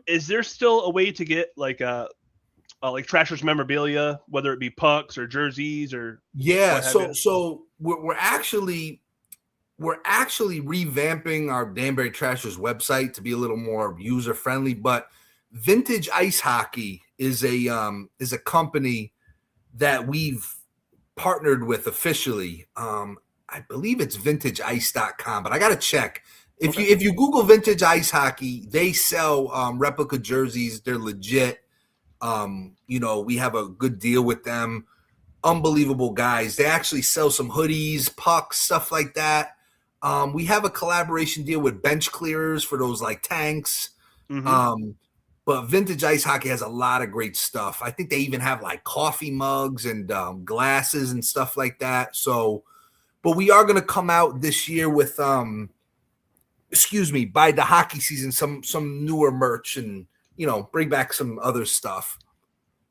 Is there still a way to get like Trashers memorabilia, whether it be pucks or jerseys or Yeah, what have you? so we're actually revamping our Danbury Trashers website to be a little more user friendly. But Vintage Ice Hockey is a company that we've partnered with officially. I believe it's vintageice.com, but I got to check. If you Google Vintage Ice Hockey, they sell replica jerseys. They're legit. We have a good deal with them. Unbelievable guys. They actually sell some hoodies, pucks, stuff like that. We have a collaboration deal with bench clearers for those like tanks. Mm-hmm. But Vintage Ice Hockey has a lot of great stuff. I think they even have like coffee mugs and glasses and stuff like that. So, but we are going to come out this year with, by the hockey season, some newer merch and, bring back some other stuff.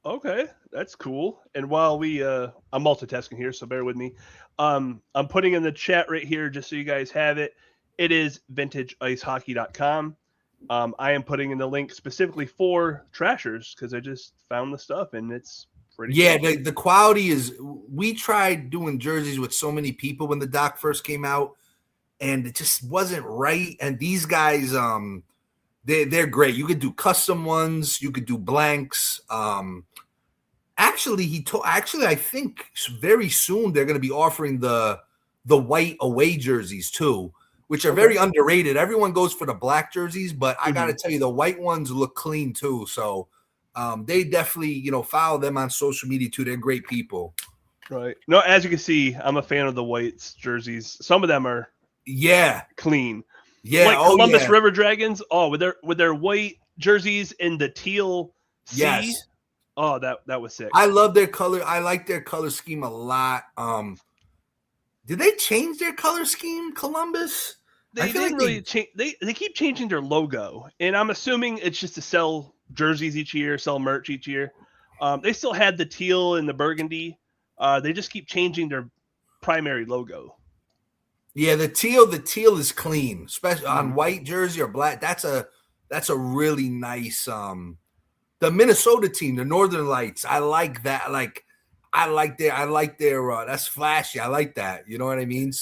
Okay, that's cool. And while I'm multitasking here, so bear with me. I'm putting in the chat right here just so you guys have it. It is vintageicehockey.com. I am putting in the link specifically for Trashers because I just found the stuff and it's pretty cool. The quality is. We tried doing jerseys with so many people when the doc first came out, and it just wasn't right. And these guys, they're great. You could do custom ones. You could do blanks. Actually, I think very soon they're going to be offering the white away jerseys too, which are very underrated. Everyone goes for the black jerseys, but I got to tell you, the white ones look clean too. So they definitely, follow them on social media too. They're great people. Right. No, as you can see, I'm a fan of the whites jerseys. Some of them are clean. Yeah. Like Columbus River Dragons. Oh, with their white jerseys in the teal sea. Yes. Oh, that was sick. I love their color. I like their color scheme a lot. Did they change their color scheme, Columbus? They didn't really change. They keep changing their logo, and I'm assuming it's just to sell jerseys each year, sell merch each year. They still had the teal and the burgundy. They just keep changing their primary logo. Yeah, the teal is clean, especially on white jersey or black. That's a really nice. The Minnesota team, the Northern Lights, I like that. I like their that's flashy. I like that. You know what I mean?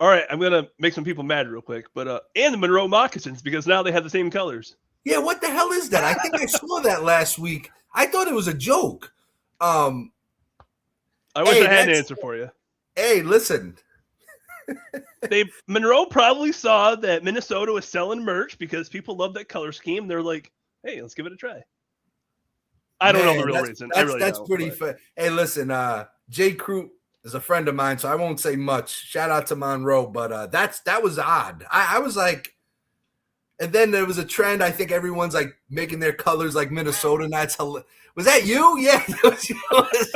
All right, I'm gonna make some people mad real quick, but and the Monroe moccasins because now they have the same colors. Yeah, what the hell is that? I think I saw that last week. I thought it was a joke. I wish I had an answer for you. Hey, listen. Monroe probably saw that Minnesota was selling merch because people love that color scheme. They're like, hey, let's give it a try. I don't know the real reason. That's pretty fair. Hey, listen, Jay Crute is a friend of mine, so I won't say much. Shout out to Monroe, but that was odd. I was like, and then there was a trend. I think everyone's like making their colors like Minnesota, and that's was that you? Yeah, it was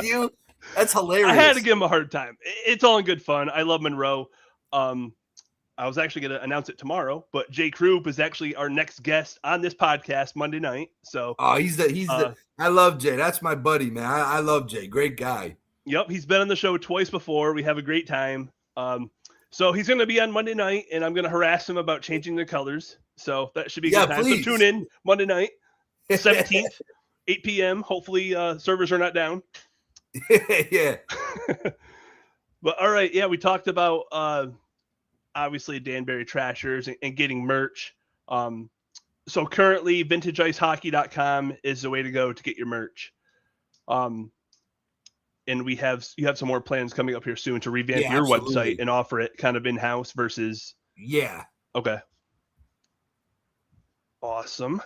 you. That's hilarious. I had to give him a hard time. It's all in good fun. I love Monroe. I was actually going to announce it tomorrow, but Jay Krupp is actually our next guest on this podcast Monday night. So, I love Jay. That's my buddy, man. I love Jay. Great guy. Yep. He's been on the show twice before. We have a great time. So he's going to be on Monday night and I'm going to harass him about changing the colors. So that should be a good time. Please. So tune in Monday night, 17th, 8 p.m. Hopefully servers are not down. Yeah. But all right. Yeah. We talked about, obviously Danbury Trashers and getting merch. So currently vintageicehockey.com is the way to go to get your merch. And you have some more plans coming up here soon to revamp your website and offer it kind of in-house versus. Yeah. Okay. Awesome.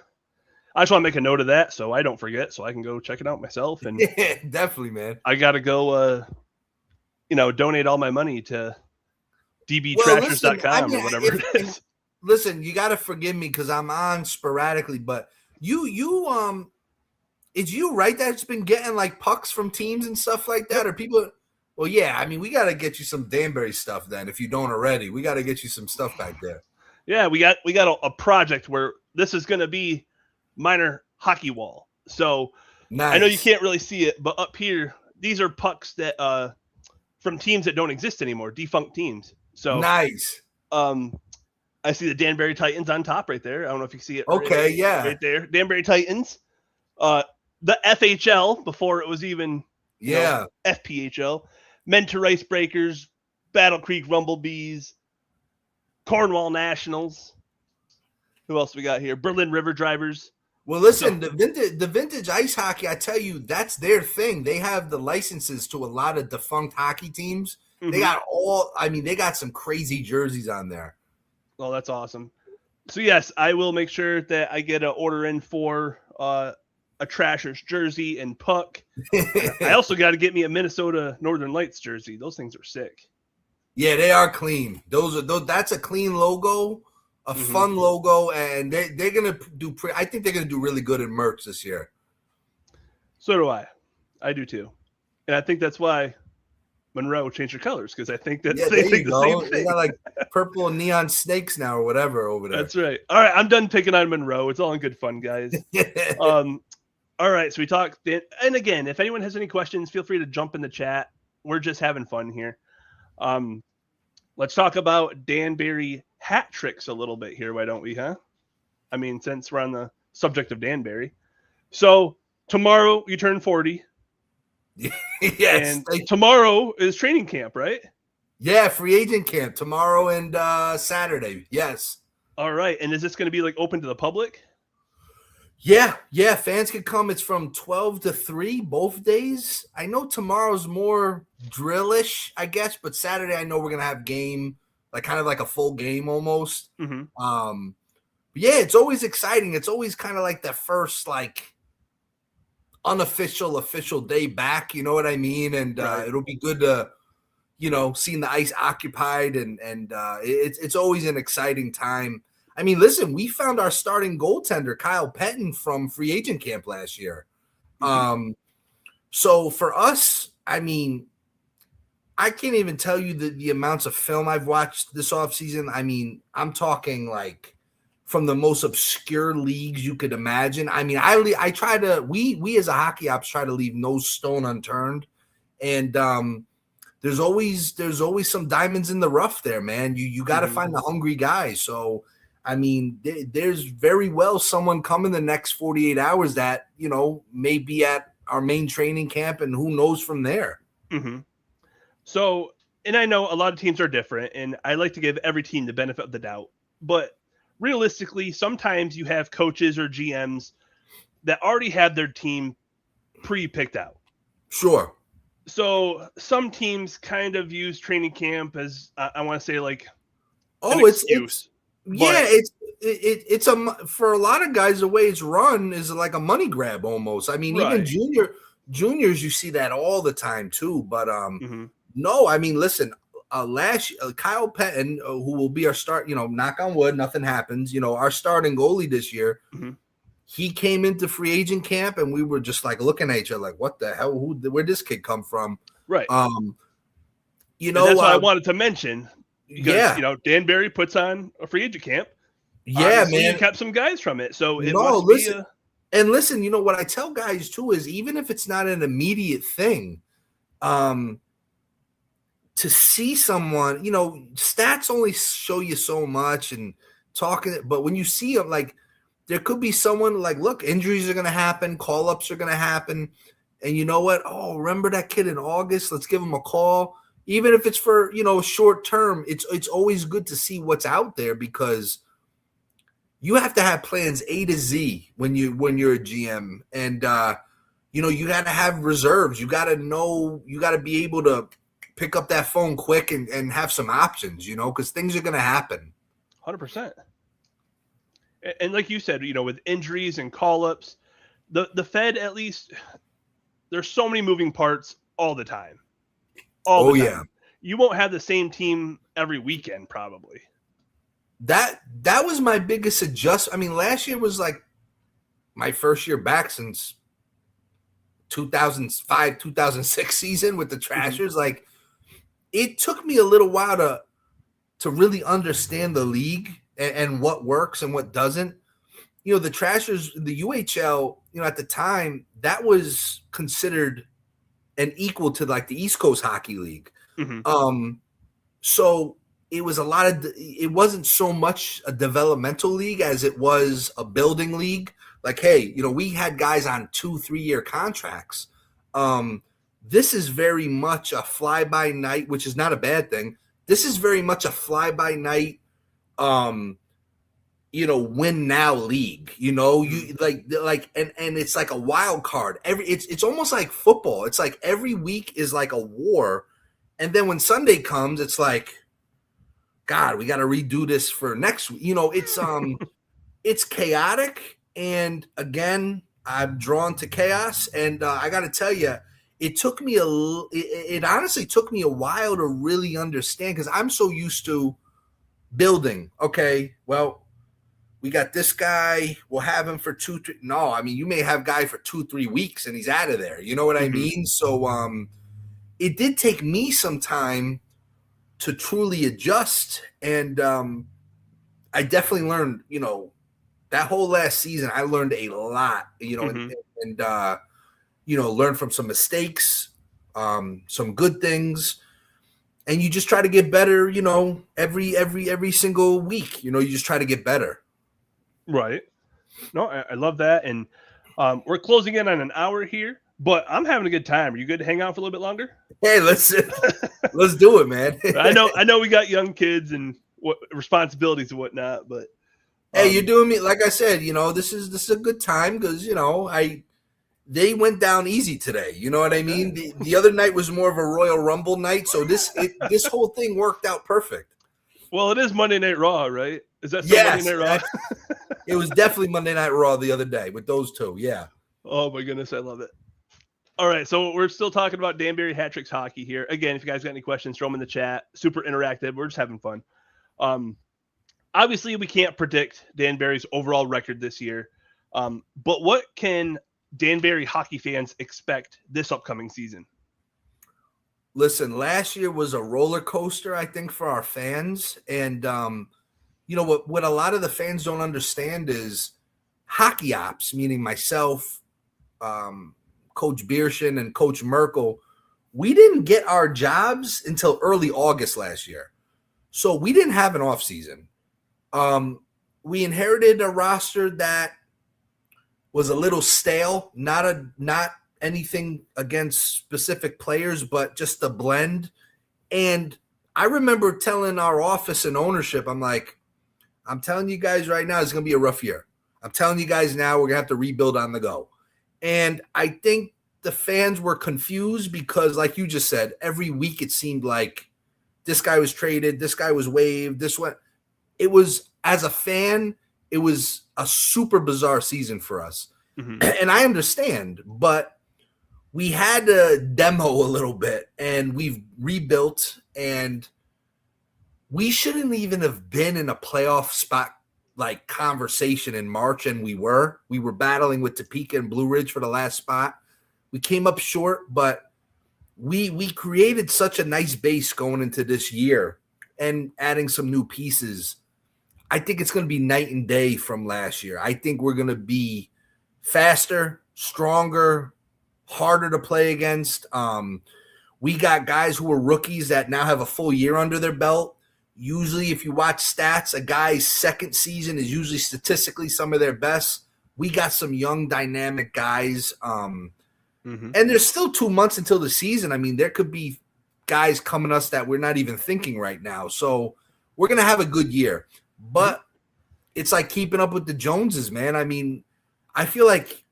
I just want to make a note of that so I don't forget, so I can go check it out myself. And yeah, definitely, man. I got to go, donate all my money to dbtrashers.com or whatever it is. Listen, you got to forgive me because I'm on sporadically, but you is you right that it's been getting like pucks from teams and stuff like that, or people? Well, yeah, I mean, we got to get you some Danbury stuff then if you don't already. We got to get you some stuff back there. Yeah, we got a project where this is going to be minor hockey wall. So nice. I know you can't really see it, but up here, these are pucks that from teams that don't exist anymore, defunct teams. So nice. I see the Danbury Titans on top right there. I don't know if you see it. Okay, yeah. Right there. Danbury Titans. The FHL before it was even FPHL. Mentor Icebreakers, Battle Creek Rumblebees, Cornwall Nationals. Who else we got here? Berlin River Drivers. Well, listen, the vintage ice hockey, I tell you, that's their thing. They have the licenses to a lot of defunct hockey teams. Mm-hmm. They got some crazy jerseys on there. Oh, that's awesome. So, yes, I will make sure that I get an order in for a Trashers jersey and puck. I also got to get me a Minnesota Northern Lights jersey. Those things are sick. Yeah, they are clean. That's a clean logo, a fun logo, and they're gonna do. I think they're gonna do really good in merch this year. So do I. I do too, and I think that's why Monroe changed their colors, because I think that they think the same thing. They got like purple and neon snakes now or whatever over there. That's right. All right, I'm done picking on Monroe. It's all in good fun, guys. All right, so we talked, and again, if anyone has any questions, feel free to jump in the chat. We're just having fun here. Let's talk about Danbury hat tricks a little bit here, why don't we, huh? I mean, since we're on the subject of Danbury. So tomorrow you turn 40. Yes. And tomorrow is training camp, right? Yeah, free agent camp tomorrow and Saturday. Yes. All right. And is this going to be like open to the public? Yeah. Fans can come. It's from 12 to 3 both days. I know tomorrow's more drillish, I guess, but Saturday I know we're gonna have game, like kind of like a full game almost. Mm-hmm. Yeah, it's always exciting. It's always kind of like the first like unofficial official day back. You know what I mean? And right. It'll be good to, seeing the ice occupied and it's always an exciting time. I mean, listen, we found our starting goaltender, Kyle Pettin, from free agent camp last year. Mm-hmm. So for us, I mean, I can't even tell you the amounts of film I've watched this offseason. I mean, I'm talking like from the most obscure leagues you could imagine. I mean, I try to, we as a hockey ops try to leave no stone unturned. And there's always some diamonds in the rough there, man. You got to find the hungry guy. So, I mean, there's very well someone coming the next 48 hours that, may be at our main training camp, and who knows from there. Mm-hmm. So, and I know a lot of teams are different, and I like to give every team the benefit of the doubt. But realistically, sometimes you have coaches or GMs that already have their team pre-picked out. Sure. So some teams kind of use training camp as, I want to say, like, excuse. It's for a lot of guys, the way it's run is like a money grab almost. I mean, right. Even juniors, you see that all the time too. But no, I mean, listen, Kyle Pettin, who will be our start, knock on wood, nothing happens. Our starting goalie this year, he came into free agent camp, and we were just like looking at each other like, what the hell? Where'd this kid come from? Right. And that's what I wanted to mention. Because, Danbury puts on a free agent camp. Yeah, obviously, man. You kept some guys from it. So listen. And listen, what I tell guys too is, even if it's not an immediate thing, to see someone, stats only show you so much and talking, but when you see them, like, there could be someone like, look, injuries are going to happen, call-ups are going to happen. And you know what? Oh, remember that kid in August? Let's give him a call. Even if it's for, short term, it's always good to see what's out there, because you have to have plans A to Z when you're a GM, and you got to have reserves. You got to know, you got to be able to pick up that phone quick and have some options, because things are going to happen. 100%. And like you said, with injuries and call-ups, the Fed, at least, there's so many moving parts all the time. Yeah. You won't have the same team every weekend, probably. That was my biggest adjustment. I mean, last year was like my first year back since 2005, 2006 season with the Trashers. Like, it took me a little while to really understand the league and what works and what doesn't. The Trashers, the UHL, at the time, that was considered an equal to like the East Coast Hockey League. So it was it wasn't so much a developmental league as it was a building league. Like, hey, we had guys on 2-3 year contracts. This is very much a fly by night, which is not a bad thing. This is very much a fly by night, win now league. You like, and it's like a wild card. It's almost like football. It's like every week is like a war, and then when Sunday comes, it's like, God, we got to redo this for next week. It's it's chaotic, and again, I'm drawn to chaos, and I got to tell you, it took me it honestly took me a while to really understand, because I'm so used to building. Okay, well, we got this guy, we'll have him for 2-3. No, I mean, you may have guy for 2-3 weeks and he's out of there. You know what I mean? So it did take me some time to truly adjust, and I definitely learned, that whole last season, I learned a lot, and learn from some mistakes, some good things, and you just try to get better, every single week, you just try to get better. Right. No, I love that. And we're closing in on an hour here, but I'm having a good time. Are you good to hang out for a little bit longer? Hey, let's do it, man. I know we got young kids and what responsibilities and whatnot, but hey, you're doing me, like I said, this is a good time, because they went down easy today. You know what I mean? The other night was more of a Royal Rumble night, so this whole thing worked out perfect. Well, it is Monday Night Raw, right? Is that still Monday Night Raw? It was definitely Monday Night Raw the other day with those two. Yeah. Oh my goodness, I love it. All right, so we're still talking about Danbury Trashers Hockey here. Again, if you guys got any questions, throw them in the chat. Super interactive. We're just having fun. Obviously, we can't predict Danbury's overall record this year, but what can Danbury hockey fans expect this upcoming season? Listen, last year was a roller coaster, I think, for our fans. And, what a lot of the fans don't understand is hockey ops, meaning myself, Coach Biershin, and Coach Merkel, we didn't get our jobs until early August last year. So we didn't have an off season. We inherited a roster that was a little stale, not anything against specific players, but just a blend. And I remember telling our office and ownership, I'm like, I'm telling you guys right now, it's going to be a rough year. I'm telling you guys now, we're going to have to rebuild on the go. And I think the fans were confused because, like you just said, every week it seemed like this guy was traded, this guy was waived, this one. It was, as a fan, it was a super bizarre season for us. Mm-hmm. And I understand, but we had to demo a little bit, and we've rebuilt, and we shouldn't even have been in a playoff spot like conversation in March, and we were battling with Topeka and Blue Ridge for the last spot. We came up short, but we created such a nice base going into this year, and adding some new pieces. I think it's going to be night and day from last year. I think we're going to be faster, stronger, harder to play against. We got guys who are rookies that now have a full year under their belt. Usually, if you watch stats, a guy's second season is usually statistically some of their best. We got some young, dynamic guys. And there's still 2 months until the season. I mean, there could be guys coming us that we're not even thinking right now. So we're going to have a good year. But it's like keeping up with the Joneses, man. I mean, I feel like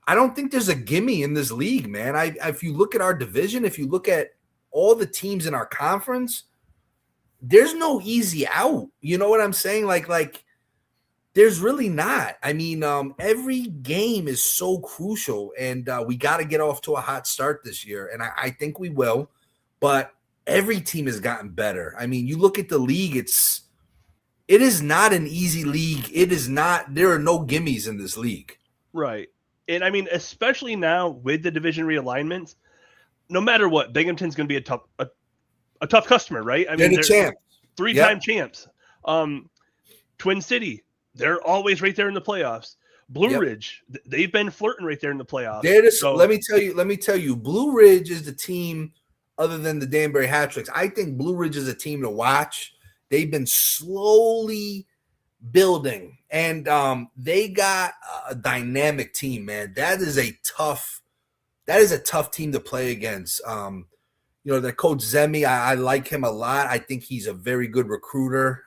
I don't think there's a gimme in this league, man. If you look at our division, if you look at all the teams in our conference, there's no easy out. You know what I'm saying? Like there's really not. I mean, every game is so crucial, and we got to get off to a hot start this year, and I think we will. But every team has gotten better. I mean, you look at the league, it is not an easy league. It is not. There are no gimmies in this league. Right. And I mean, especially now with the division realignments, no matter what, Binghamton's going to be a tough customer, right? I mean, they're champs. Three-time champs. Twin City, they're always right there in the playoffs. Blue Ridge, they've been flirting right there in the playoffs. Let me tell you, Blue Ridge is the team other than the Danbury Hat-Tricks. I think Blue Ridge is a team to watch. they've been slowly building, and they got a dynamic team, man. That is a tough team to play against. Their coach Zemi, I like him a lot. I think he's a very good recruiter,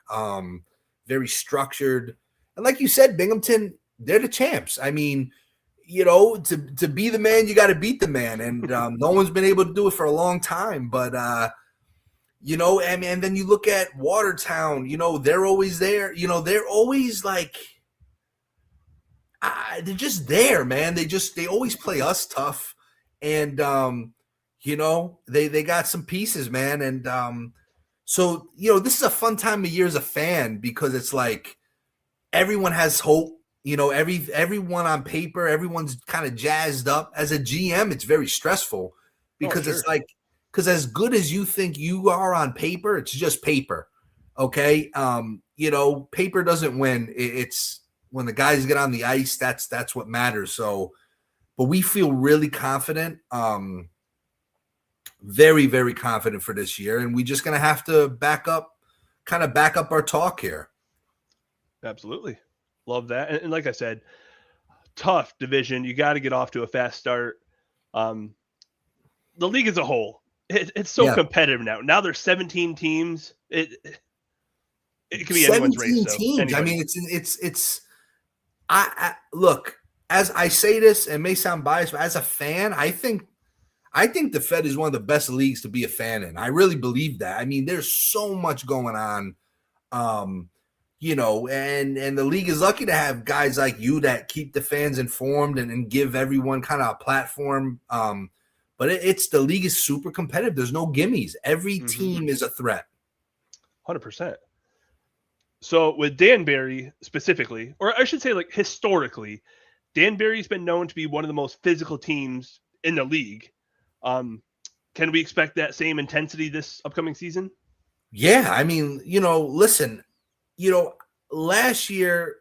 very structured. And like you said, Binghamton, they're the champs. I mean, to be the man, you got to beat the man. And no one's been able to do it for a long time. But, and then you look at Watertown, they're always there. They're always like, they're just there, man. They always play us tough. And, they got some pieces, man. And so, this is a fun time of year as a fan because it's like everyone has hope. Everyone on paper, everyone's kind of jazzed up. As a GM, it's very stressful because It's like, because as good as you think you are on paper, it's just paper. Okay. Paper doesn't win. It's when the guys get on the ice, that's what matters. So, but we feel really confident, very, very confident for this year. And we're just going to have to back up our talk here. Absolutely. Love that. And like I said, tough division. You got to get off to a fast start. The league as a whole, it's so competitive now. Now there's 17 teams. It can be anyone's race. So teams. I mean, I look, as I say this, it may sound biased, but as a fan, I think the Fed is one of the best leagues to be a fan in. I really believe that. I mean, there's so much going on. And the league is lucky to have guys like you that keep the fans informed and give everyone kind of a platform. But the league is super competitive. There's no gimmies. Every team is a threat. 100%. So with Danbury specifically, or I should say like historically, Danbury's been known to be one of the most physical teams in the league. Can we expect that same intensity this upcoming season? Yeah. I mean, listen, last year,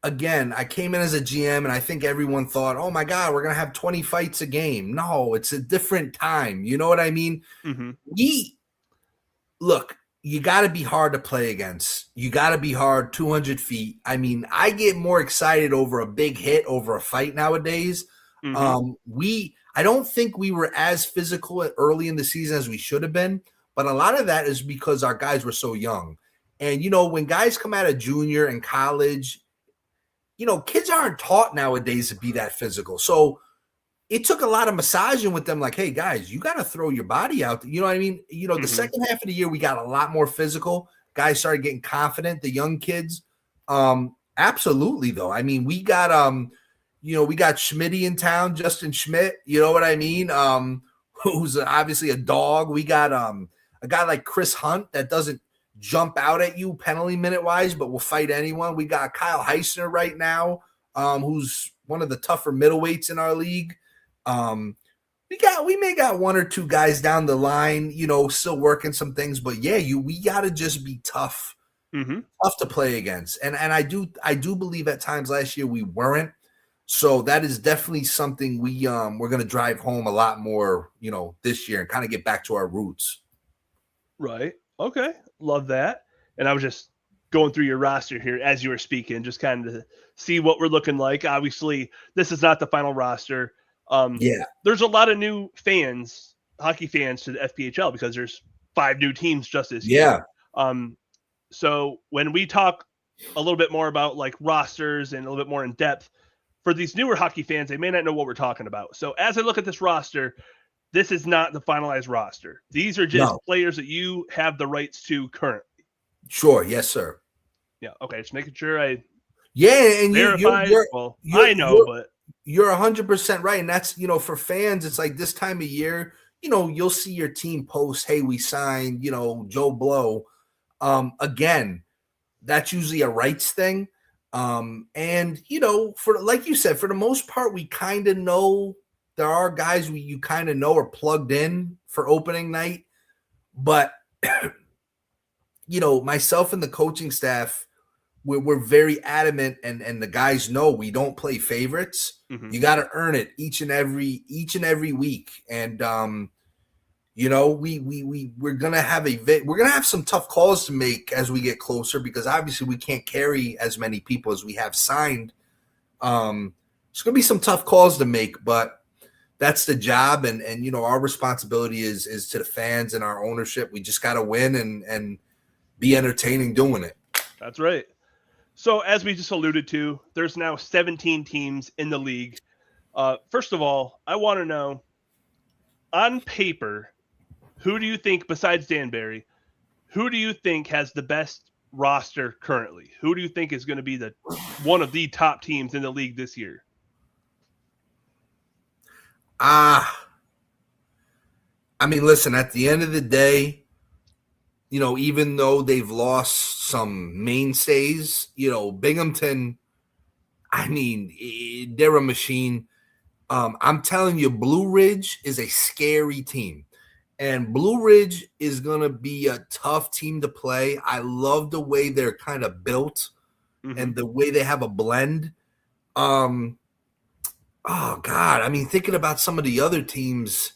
again, I came in as a GM and I think everyone thought, oh my God, we're going to have 20 fights a game. No, it's a different time. You know what I mean? Mm-hmm. Look, you got to be hard to play against. You got to be hard 200 feet. I mean, I get more excited over a big hit over a fight nowadays. Mm-hmm. I don't think we were as physical early in the season as we should have been, but a lot of that is because our guys were so young. And, when guys come out of junior and college, kids aren't taught nowadays to be that physical. So it took a lot of massaging with them. Like, hey, guys, you got to throw your body out. You know what I mean? The second half of the year, we got a lot more physical. Guys started getting confident. The young kids. Absolutely, though. I mean, we got, we got Schmitty in town, Justin Schmidt. You know what I mean? Who's obviously a dog. We got a guy like Chris Hunt that doesn't jump out at you penalty minute wise, but will fight anyone. We got Kyle Heisner right now, who's one of the tougher middleweights in our league. We may got one or two guys down the line, still working some things, but yeah, we got to just be tough, tough to play against. And I do believe at times last year we weren't. So that is definitely something we're going to drive home a lot more, this year and kind of get back to our roots. Right. Okay. Love that. And I was just going through your roster here as you were speaking, just kind of to see what we're looking like. Obviously, this is not the final roster. There's a lot of new fans, hockey fans to the FPHL because there's 5 new teams just this year. So when we talk a little bit more about like rosters and a little bit more in depth, for these newer hockey fans, they may not know what we're talking about. So as I look at this roster, this is not the finalized roster. These are just players that you have the rights to currently. Sure. Yes, sir. Yeah. Okay. Just making sure I and verify. I know, but you're 100% right. And that's, for fans, it's like this time of year, you'll see your team post, hey, we signed, Joe Blow. Again, that's usually a rights thing. And, for like you said, for the most part, we kind of know there are guys you kind of know are plugged in for opening night. But, myself and the coaching staff, we're very adamant, and the guys know we don't play favorites. You got to earn it each and every week. And, we're gonna have some tough calls to make as we get closer because obviously we can't carry as many people as we have signed. It's gonna be some tough calls to make, but that's the job, and our responsibility is to the fans and our ownership. We just gotta win and be entertaining doing it. That's right. So as we just alluded to, there's now 17 teams in the league. First of all, I want to know, on paper, who do you think, besides Danbury, who do you think has the best roster currently? Who do you think is going to be one of the top teams in the league this year? Listen, at the end of the day, even though they've lost some mainstays, Binghamton, they're a machine. I'm telling you, Blue Ridge is a scary team. And Blue Ridge is going to be a tough team to play. I love the way they're kind of built and the way they have a blend. Oh, God. Thinking about some of the other teams,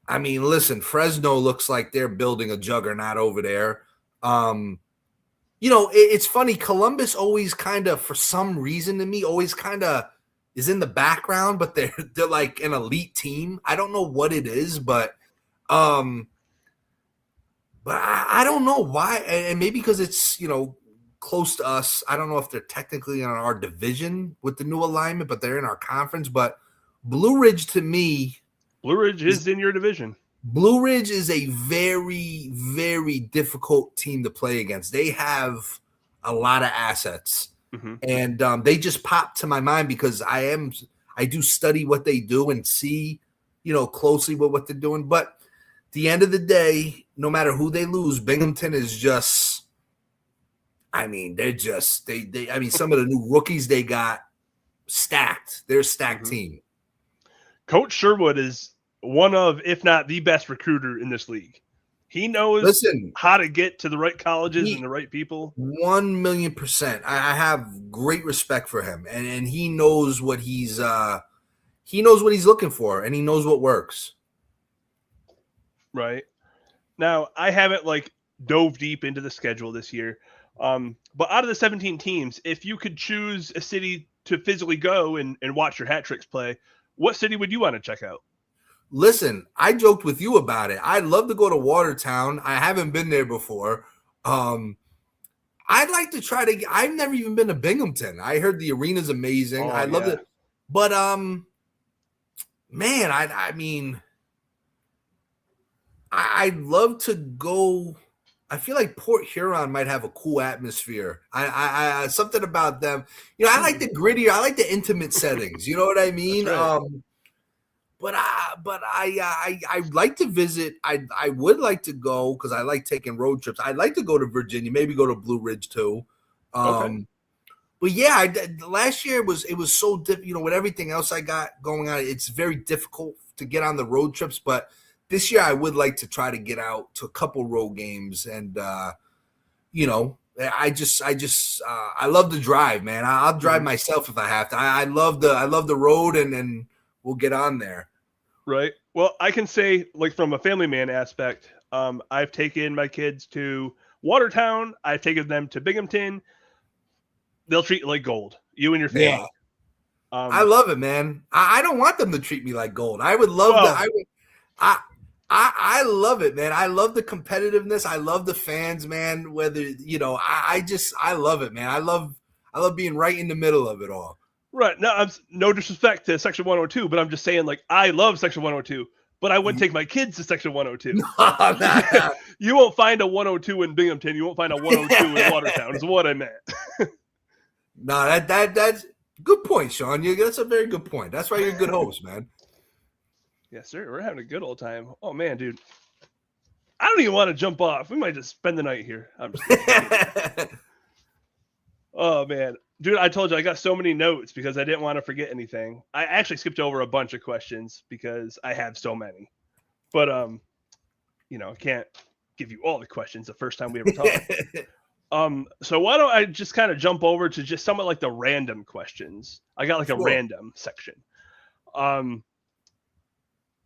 listen, Fresno looks like they're building a juggernaut over there. It's funny. Columbus always kind of, for some reason to me, always kind of is in the background, but they're like an elite team. I don't know what it is, but I don't know why, and maybe because it's close to us. I don't know if they're technically in our division with the new alignment, but they're in our conference. But Blue Ridge, to me, Blue Ridge is in your division. Blue Ridge is a very, very difficult team to play against. They have a lot of assets, and they just pop to my mind because I do study what they do and see, closely with what they're doing, but. The end of the day, no matter who they lose, Binghamton is just, some of the new rookies they got stacked. They're a stacked team. Coach Sherwood is one of, if not the best recruiter in this league. He knows how to get to the right colleges and the right people. 1,000,000%. I have great respect for him, and he knows what he's looking for, and he knows what works. Right. Now, I haven't dove deep into the schedule this year. But out of the 17 teams, if you could choose a city to physically go and watch your hat tricks play, what city would you want to check out? Listen, I joked with you about it. I'd love to go to Watertown. I haven't been there before. I'd like to try to. I've never even been to Binghamton. I heard the arena's amazing. I love it. But man, I'd love to go. I feel like Port Huron might have a cool atmosphere. I something about them. I like the grittier. I like the intimate settings. You know what I mean? Right. But I'd like to visit. I would like to go because I like taking road trips. I'd like to go to Virginia. Maybe go to Blue Ridge too. Okay. But yeah, last year it was so difficult. With everything else I got going on, it's very difficult to get on the road trips. But this year, I would like to try to get out to a couple road games, and I love to drive, man. I'll drive myself if I have to. I love the road, and we'll get on there. Right. Well, I can say, from a family man aspect, I've taken my kids to Watertown. I've taken them to Binghamton. They'll treat you like gold. You and your family. Yeah. I love it, man. I don't want them to treat me like gold. I would love I love it, man. I love the competitiveness. I love the fans, man. Whether I love it, man. I love being right in the middle of it all. Right. No, no disrespect to Section 102, but I'm just saying, I love Section 102, but I wouldn't take my kids to Section 102. No. You won't find a 102 in Binghamton. You won't find a 102 in Watertown. Is what I meant. No, that's good point, Sean. That's a very good point. That's why you're a good host, man. Yes, sir. We're having a good old time. Oh, man, dude. I don't even want to jump off. We might just spend the night here. I'm just kidding. Oh, man. Dude, I told you I got so many notes because I didn't want to forget anything. I actually skipped over a bunch of questions because I have so many. But, I can't give you all the questions the first time we ever talked. So why don't I just kind of jump over to just some of the random questions. I got a random section.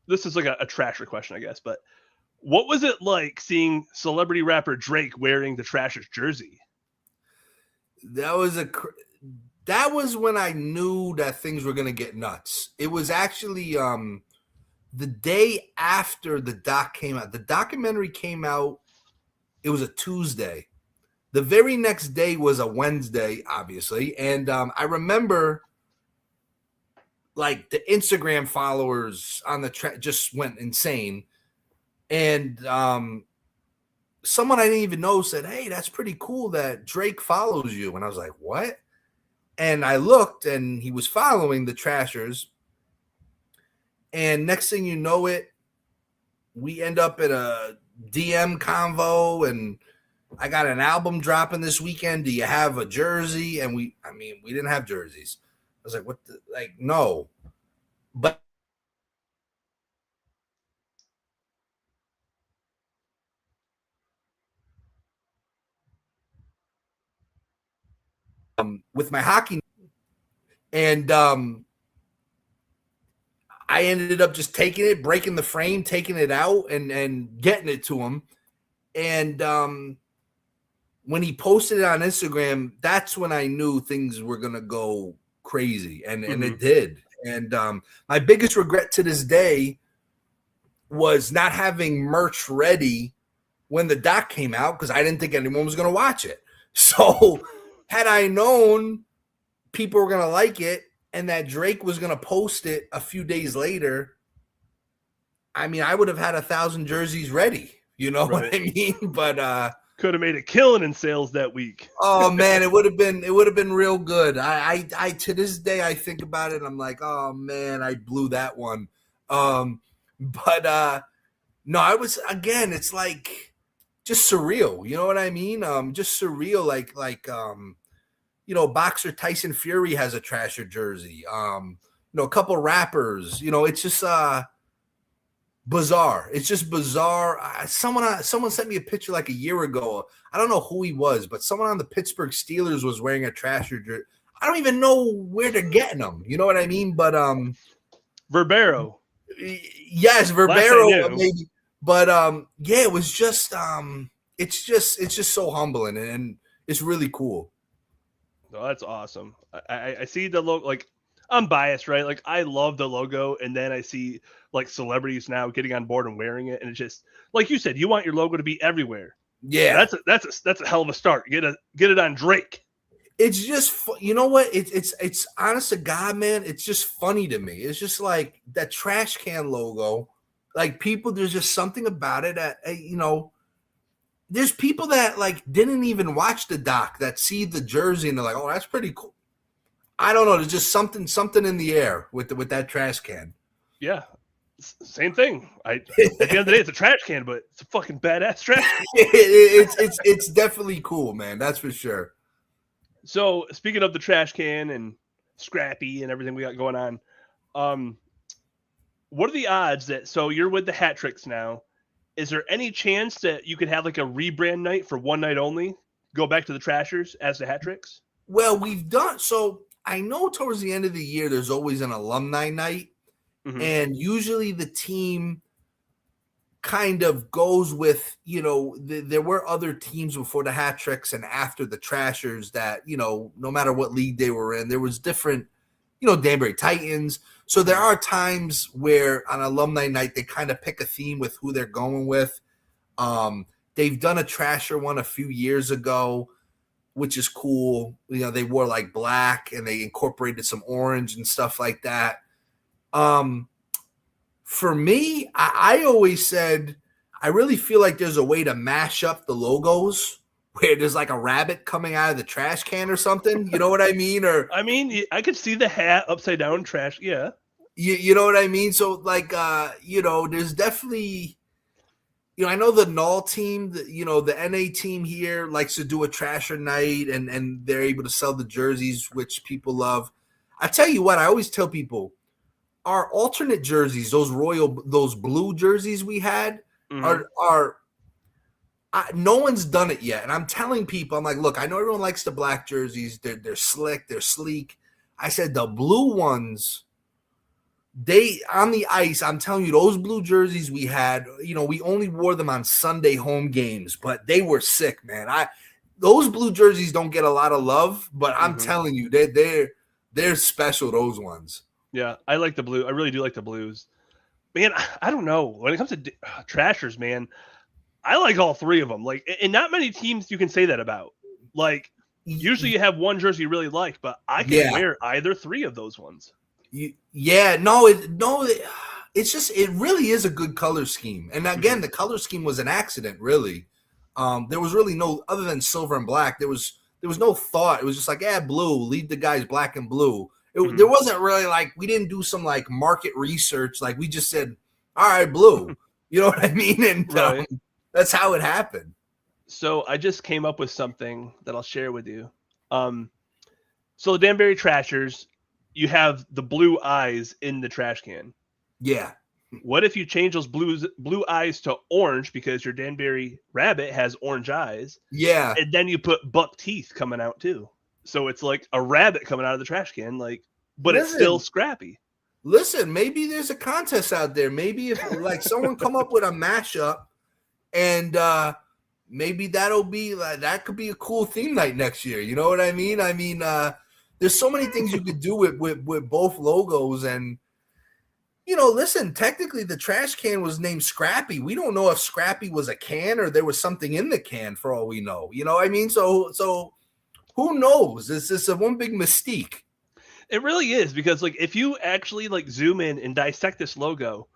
This is a trasher question, I guess, but What was it like seeing celebrity rapper Drake wearing the Trashers jersey? That was that was when I knew that things were gonna get nuts. It was actually the day after the doc came out. The documentary came out. It was a Tuesday. The very next day was a Wednesday, obviously, and I remember like the Instagram followers on the just went insane, and someone I didn't even know said, "Hey, that's pretty cool that Drake follows you," and I was like, "What?" And I looked, and he was following the Trashers. And next thing you know it, we end up in a DM convo, and I got an album dropping this weekend. Do you have a jersey? And we didn't have jerseys. I was like, what the, like, no. But with my hockey, and I ended up just taking it, breaking the frame, taking it out, and getting it to him. And when he posted it on Instagram, that's when I knew things were gonna go crazy, and it did. And my biggest regret to this day was not having merch ready when the doc came out, because I didn't think anyone was gonna watch it. So had I known people were gonna like it and that Drake was gonna post it a few days later, I mean, I would have had 1,000 jerseys ready. You know what I mean? But could have made a killing in sales that week. Oh man, it would have been real good. I to this day I think about it and I'm like, oh man, I blew that one. But no, I was, again, it's like just surreal. You know what I mean? Just surreal, like you know, boxer Tyson Fury has a Trasher jersey. You know, a couple rappers, you know, it's just bizarre. It's just bizarre. Someone sent me a picture like a year ago. I don't know who he was, but someone on the Pittsburgh Steelers was wearing a Trasher jersey. I don't even know where they're getting them. You know what I mean? But Verbero. Yes, Verbero maybe. But yeah, it was just it's just so humbling, and it's really cool. Oh, that's awesome. I see the logo. Like, I'm biased, right? Like, I love the logo, and then I see like celebrities now getting on board and wearing it, and it's just like you said, you want your logo to be everywhere. Yeah, that's a hell of a start. Get it on Drake. It's just, you know what? It's honest to God, man. It's just funny to me. It's just like that trash can logo. Like, people, there's just something about it that, you know, there's people that like didn't even watch the doc that see the jersey and they're like, oh, that's pretty cool. I don't know. There's just something in the air with that trash can. Yeah, same thing. At the end of the day, it's a trash can, but it's a fucking badass trash can. It's definitely cool, man. That's for sure. So, speaking of the trash can and Scrappy and everything we got going on, what are the odds that, so you're with the Hat Tricks now? Is there any chance that you could have like a rebrand night for one night only? Go back to the Trashers as the Hat Tricks? Well, we've done so. I know towards the end of the year, there's always an alumni night, and usually the team kind of goes with, you know, there were other teams before the Hat Tricks and after the Trashers that, you know, no matter what league they were in, there was different, you know, Danbury Titans. So there are times where on alumni night, they kind of pick a theme with who they're going with. They've done a Trasher one a few years ago, which is cool. You know, they wore like black and they incorporated some orange and stuff like that. For me, I always said, I really feel like there's a way to mash up the logos where there's like a rabbit coming out of the trash can or something. You know what I mean? Or I mean, I could see the hat upside down trash. Yeah. You know what I mean? So like, you know, there's definitely, you know, I know the Null team, you know, the NA team here likes to do a Trasher night, and they're able to sell the jerseys, which people love. I tell you what, I always tell people, our alternate jerseys, those blue jerseys we had, are no one's done it yet. And I'm telling people, I'm like, look, I know everyone likes the black jerseys. They're slick, they're sleek. I said the blue ones they on the ice, I'm telling you, those blue jerseys we had, we only wore them on Sunday home games, but they were sick, man. Those blue jerseys don't get a lot of love, but I'm telling you, they're special, those ones. Yeah, I like the blue. I really do like the blues. Man, I don't know. When it comes to Trashers, man, I like all three of them. Like, and not many teams you can say that about. Like, usually you have one jersey you really like, but I can wear either three of those ones. It's just, it really is a good color scheme. And again, the color scheme was an accident, really. There was really no, other than silver and black, there was no thought. It was just like, blue, leave the guys black and blue. There wasn't really like, we didn't do some like market research. Like we just said, all right, blue, you know what I mean? And that's how it happened. So I just came up with something that I'll share with you. So the Danbury Trashers, you have the blue eyes in the trash can. Yeah. What if you change those blue eyes to orange because your Danbury rabbit has orange eyes? Yeah. And then you put buck teeth coming out too. So it's like a rabbit coming out of the trash can, but it's still scrappy. Listen, maybe there's a contest out there. Maybe if like someone come up with a mashup, and maybe that'll be that could be a cool theme night next year. You know what I mean? I mean, there's so many things you could do with both logos, and listen, technically the trash can was named Scrappy. We don't know if Scrappy was a can or there was something in the can for all we know. You know what I mean? So who knows? It's just one big mystique. It really is, because like if you actually like zoom in and dissect this logo,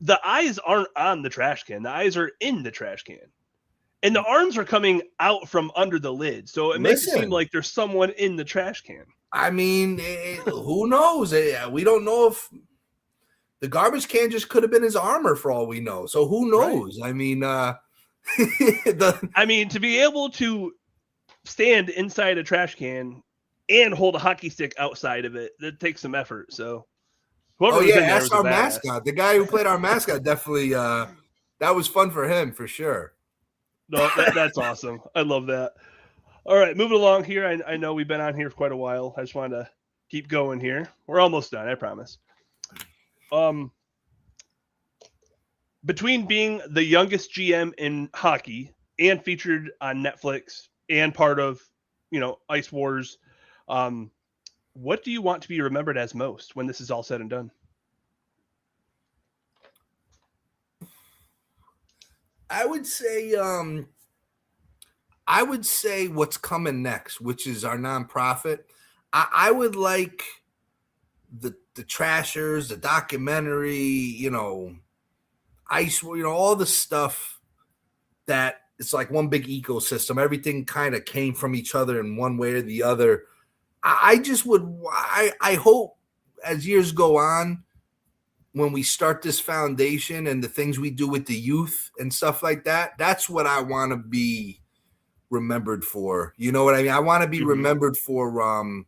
the eyes aren't on the trash can. The eyes are in the trash can. And the arms are coming out from under the lid. So it makes it seem like there's someone in the trash can. I mean, who knows? We don't know if the garbage can just could have been his armor for all we know. So who knows? Right. I mean, I mean, to be able to stand inside a trash can and hold a hockey stick outside of it, that takes some effort. So whoever was in there was our mascot. The guy who played our mascot definitely that was fun for him for sure. No, that's awesome. I love that. All right, moving along here. I know we've been on here for quite a while. I just wanted to keep going here. We're almost done, I promise. Between being the youngest GM in hockey and featured on Netflix and part of, Ice Wars, what do you want to be remembered as most when this is all said and done? I would say what's coming next, which is our nonprofit. I would like the Trashers, the documentary, Ice, all the stuff that it's like one big ecosystem. Everything kind of came from each other in one way or the other. I hope as years go on, when we start this foundation and the things we do with the youth and stuff like that, that's what I want to be remembered for. You know what I mean? I want to be remembered for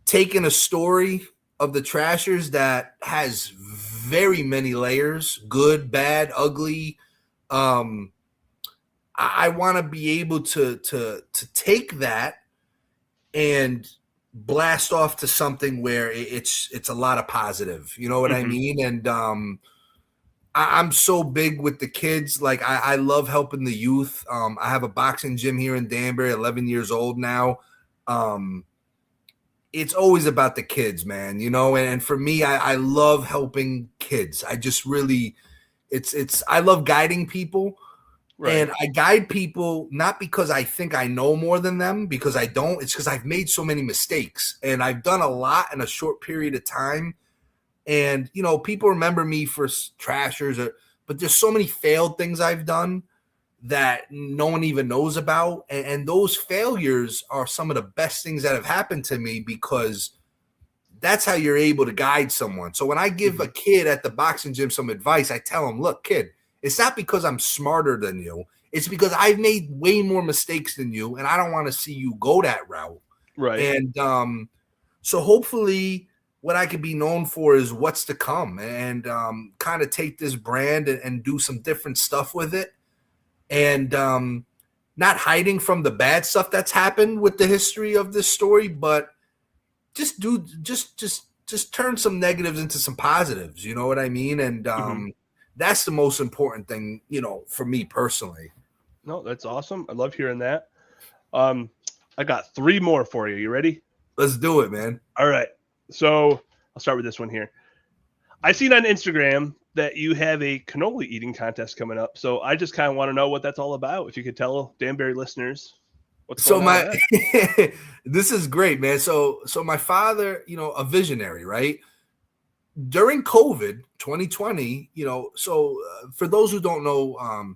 taking a story of the Trashers that has very many layers, good, bad, ugly. I want to be able to take that and blast off to something where it's a lot of positive. You know what I mean? And I'm so big with the kids. Like I love helping the youth. I have a boxing gym here in Danbury, 11 years old now. It's always about the kids, man, and for me, I love helping kids. I just really, I love guiding people. Right. And I guide people not because I think I know more than them, because I don't. It's because I've made so many mistakes and I've done a lot in a short period of time. And, people remember me for Trashers, but there's so many failed things I've done that no one even knows about. And those failures are some of the best things that have happened to me, because that's how you're able to guide someone. So when I give a kid at the boxing gym some advice, I tell him, look, kid, it's not because I'm smarter than you. It's because I've made way more mistakes than you, and I don't want to see you go that route. Right. And so hopefully what I could be known for is what's to come, and kind of take this brand and do some different stuff with it. And not hiding from the bad stuff that's happened with the history of this story, but just just turn some negatives into some positives. You know what I mean? And that's the most important thing, for me personally. No, that's awesome. I love hearing that. I got 3 more for you. You ready? Let's do it, man. All right. So I'll start with this one here. I seen on Instagram that you have a cannoli eating contest coming up. So I just kind of want to know what that's all about. If you could tell Danbury listeners what's going on with that. This is great, man. So my father, a visionary, right? During COVID 2020, for those who don't know,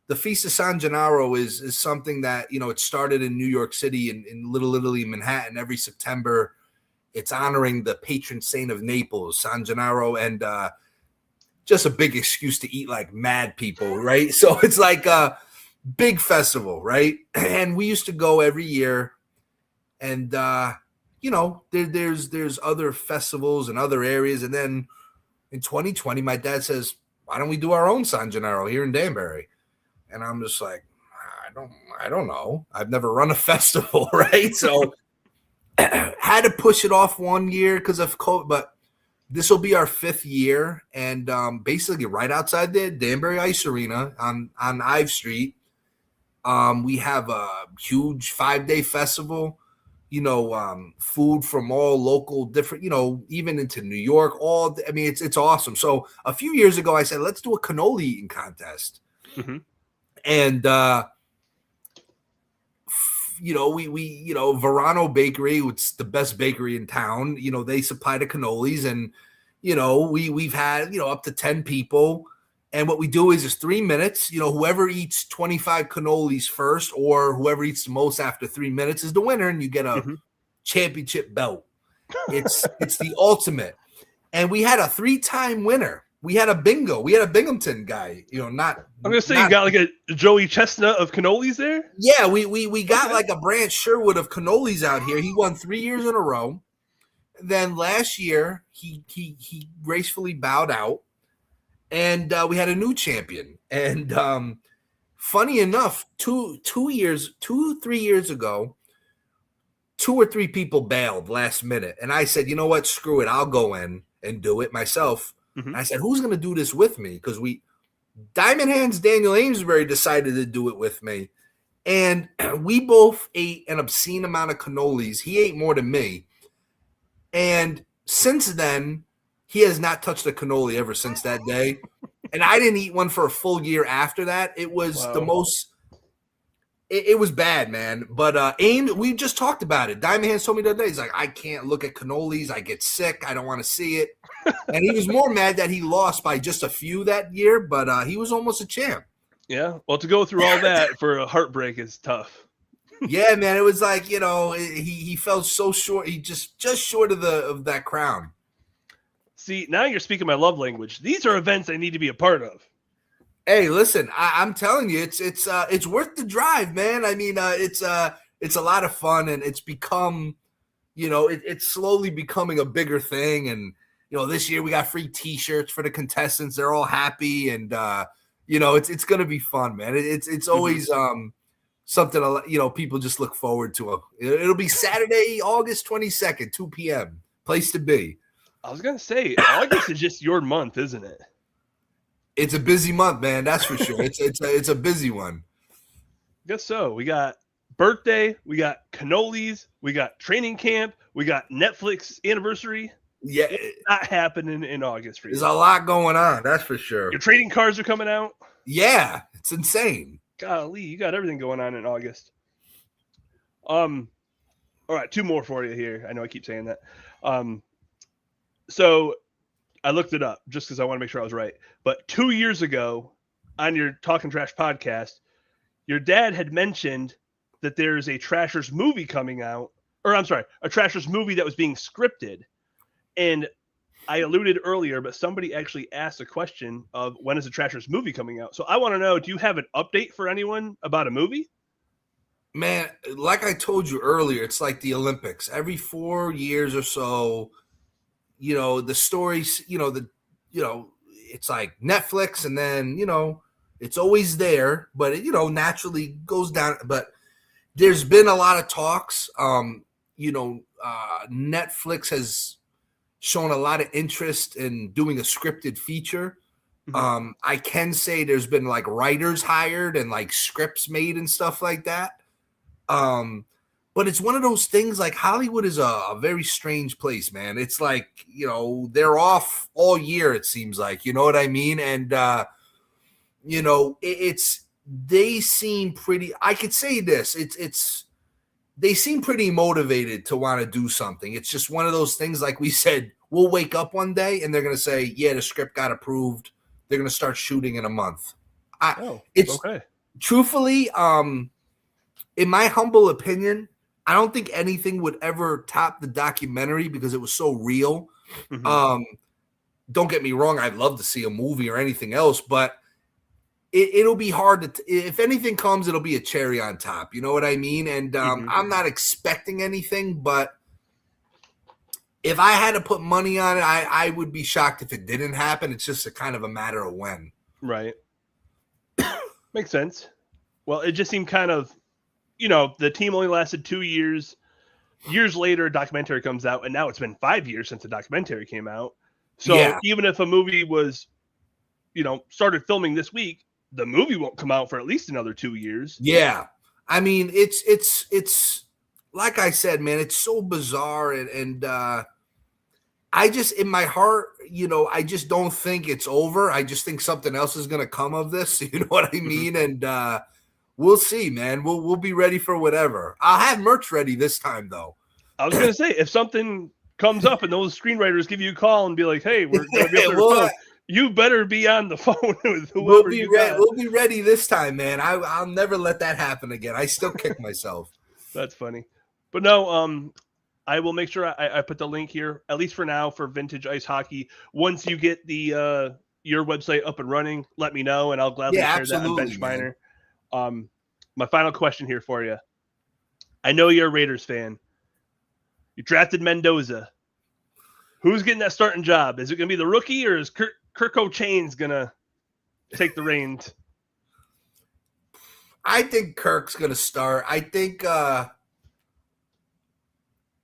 the Feast of San Gennaro is something that, it started in New York City in Little Italy, Manhattan. Every September, it's honoring the patron saint of Naples, San Gennaro, and just a big excuse to eat like mad people, right? So it's like a big festival, right? And we used to go every year, and there's other festivals in other areas. And then in 2020, my dad says, "Why don't we do our own San Gennaro here in Danbury?" And I'm just like, I don't know. I've never run a festival, right? So had to push it off one year because of COVID, but this will be our 5th year. And basically right outside the Danbury Ice Arena on Ive Street, we have a huge 5-day festival, food from all local different, even into New York, it's awesome. So a few years ago, I said, let's do a cannoli eating contest. Mm-hmm. And, we Verano Bakery, which is the best bakery in town, they supply the cannolis, and, we've had, up to 10 people. And what we do is 3 minutes, whoever eats 25 cannolis first, or whoever eats the most after 3 minutes is the winner, and you get a championship belt. It's the ultimate. And we had a 3-time winner. We had a bingo. We had a Binghamton guy, not. I'm going to say you got like a Joey Chestnut of cannolis there? Yeah, we got like a Branch Sherwood of cannolis out here. He won 3 years in a row. Then last year, he gracefully bowed out, and we had a new champion. And funny enough, 3 years ago, 2 or 3 people bailed last minute. And I said, you know what, screw it. I'll go in and do it myself. Mm-hmm. I said, who's going to do this with me? Because Diamond Hands Daniel Amesbury decided to do it with me. And we both ate an obscene amount of cannolis. He ate more than me. And since then, he has not touched a cannoli ever since that day. And I didn't eat one for a full year after that. It was the most – it was bad, man. But Ames, we just talked about it. Diamond Hands told me the other day, he's like, I can't look at cannolis. I get sick. I don't want to see it. And he was more mad that he lost by just a few that year, but he was almost a champ. Yeah. Well, to go through all that for a heartbreak is tough. Yeah, man. It was like, he fell so short. He just short of that crown. See, now you're speaking my love language. These are events I need to be a part of. Hey, listen, I'm telling you, it's worth the drive, man. I mean, it's a lot of fun, and it's become, it's slowly becoming a bigger thing. And this year we got free T-shirts for the contestants. They're all happy, and it's gonna be fun, man. It's always something people just look forward to. It'll be Saturday, August 22nd, 2 p.m. Place to be. I was gonna say August is just your month, isn't it? It's a busy month, man. That's for sure. It's a busy one. Guess so. We got birthday, we got cannolis, we got training camp, we got Netflix anniversary. Yeah, it's not happening in August for you. There's a lot going on. That's for sure. Your trading cards are coming out. Yeah, it's insane. Golly, you got everything going on in August. All right, 2 more for you here. I know I keep saying that. So I looked it up just because I want to make sure I was right. But 2 years ago on your Talking Trash podcast, your dad had mentioned that there's a Trashers movie coming out. Or I'm sorry, a Trashers movie that was being scripted. And I alluded earlier, but somebody actually asked a question of when is the Trashers movie coming out? So I want to know, do you have an update for anyone about a movie? Man, like I told you earlier, it's like the Olympics. Every 4 years or so, the stories, it's like Netflix, and then, it's always there, but it, naturally goes down. But there's been a lot of talks. Netflix has shown a lot of interest in doing a scripted feature. I can say there's been like writers hired and like scripts made and stuff like that. But it's one of those things, like Hollywood is a very strange place, man. It's like, you know, they're off all year, it seems like, you know what I mean? And, you know, they seem pretty, I could say this, they seem pretty motivated to want to do something. It's just one of those things, like we said, we'll wake up one day and they're going to say, yeah, the script got approved. They're going to start shooting in a month. It's okay. Truthfully, in my humble opinion, I don't think anything would ever top the documentary because it was so real. Don't get me wrong. I'd love to see a movie or anything else, but it'll be hard to, if anything comes, it'll be a cherry on top. You know what I mean? And I'm not expecting anything, but if I had to put money on it, I would be shocked if it didn't happen. It's just a kind of a matter of when. Right. Makes sense. Well, it just seemed kind of, you know, the team only lasted 2 years. Years later, a documentary comes out, and now it's been 5 years since the documentary came out. So even if a movie was, you know, started filming this week, the movie won't come out for at least another 2 years. Yeah. I mean, it's like I said, man, it's so bizarre. And I just, in my heart, you know, I just don't think it's over. I just think something else is going to come of this. You know what I mean? And we'll see, man. We'll be ready for whatever. I'll have merch ready this time, though. I was going to say, if something comes up and those screenwriters give you a call and be like, hey, we're going to be up there, you better be on the phone with whoever We'll be ready this time, man. I'll never let that happen again. I still kick myself. That's funny. But no, I will make sure I put the link here, at least for now, for Vintage Ice Hockey. Once you get the your website up and running, let me know, and I'll gladly share that on Benchminer. My final question here for you. I know you're a Raiders fan. You drafted Mendoza. Who's getting that starting job? Is it going to be the rookie, or is Kirk O'Chain's going to take the reins? I think Kirk's going to start. I think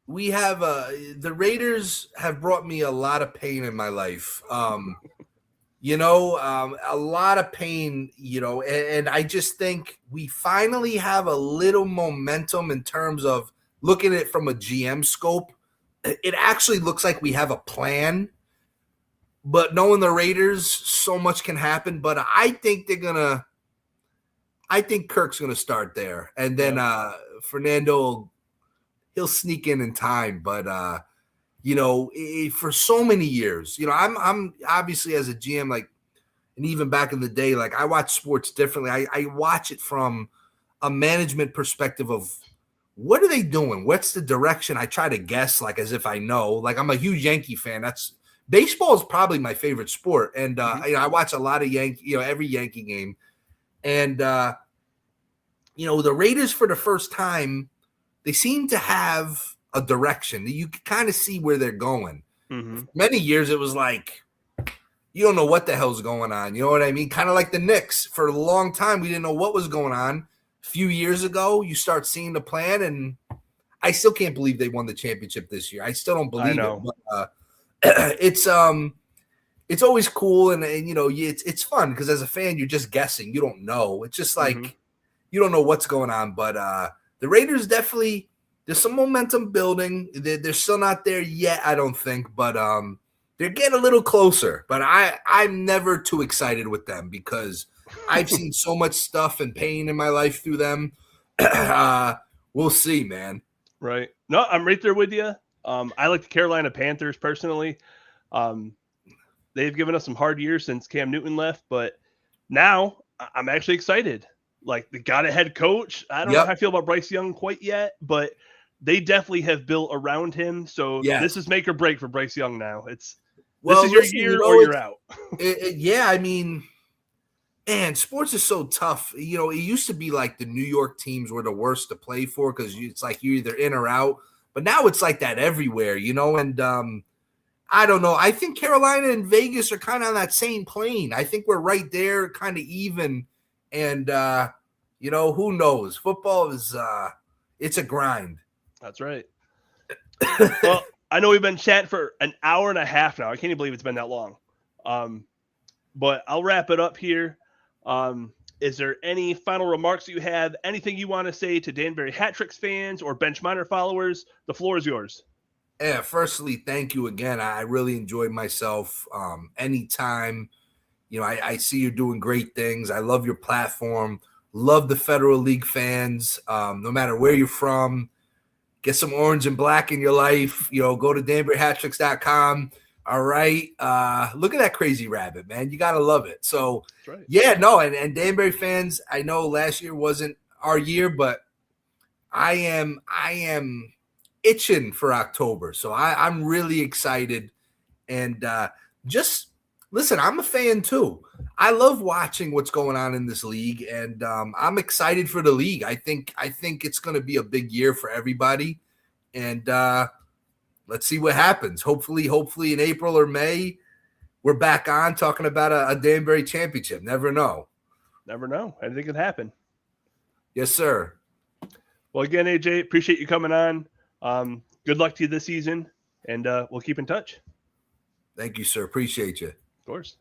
we have the Raiders have brought me a lot of pain in my life. You know, a lot of pain, you know, and I just think we finally have a little momentum in terms of looking at it from a GM scope. It actually looks like we have a plan, but knowing the Raiders, so much can happen. But I think Kirk's going to start there. And then Fernando, he'll sneak in time. But, you know, for so many years, you know, I'm obviously as a GM, like, and even back in the day, like I watch sports differently. I watch it from a management perspective of what are they doing? What's the direction? I try to guess, like, as if I know. Like, I'm a huge Yankee fan. Baseball is probably my favorite sport. And, you know, I watch a lot of every Yankee game. And, you know, the Raiders for the first time, they seem to have a direction. You can kind of see where they're going. Many years it was like, you don't know what the hell's going on. You know what I mean? Kind of like the Knicks. For a long time, we didn't know what was going on. A few years ago, you start seeing the plan, and I still can't believe they won the championship this year. I still don't believe it. But, it's always cool, and you know, it's fun because as a fan, you're just guessing. You don't know. It's just like you don't know what's going on. But the Raiders definitely, there's some momentum building. They're still not there yet, I don't think, but they're getting a little closer. But I'm never too excited with them because I've seen so much stuff and pain in my life through them. We'll see, man. Right. No, I'm right there with you. I like the Carolina Panthers personally. They've given us some hard years since Cam Newton left, but now I'm actually excited. Like, they got a head coach. I don't know how I feel about Bryce Young quite yet, but they definitely have built around him. So this is make or break for Bryce Young now. This is your year or you're out. I mean, man, sports is so tough. You know, it used to be like the New York teams were the worst to play for because it's like you're either in or out. But now it's like that everywhere, you know, and I don't know. I think Carolina and Vegas are kind of on that same plane. I think we're right there, kind of even. And, you know, who knows? Football is it's a grind. That's right. Well, I know we've been chatting for an hour and a half now. I can't even believe it's been that long. But I'll wrap it up here. Is there any final remarks you have? Anything you want to say to Danbury Hat Tricks fans or Bench Minor followers? The floor is yours. Yeah, firstly, thank you again. I really enjoyed myself. Anytime, I see you're doing great things. I love your platform. Love the Federal League fans. No matter where you're from, get some orange and black in your life. Go to DanburyHattricks.com. All right. Look at that crazy rabbit, man. You got to love it. So, right. Yeah, no. And Danbury fans, I know last year wasn't our year, but I am itching for October. So I'm really excited. And just listen, I'm a fan too. I love watching what's going on in this league, and I'm excited for the league. I think it's going to be a big year for everybody, and let's see what happens. Hopefully in April or May, we're back on talking about a Danbury championship. Never know. Anything can happen. Yes, sir. Well, again, AJ, appreciate you coming on. Good luck to you this season, and we'll keep in touch. Thank you, sir. Appreciate you. Of course.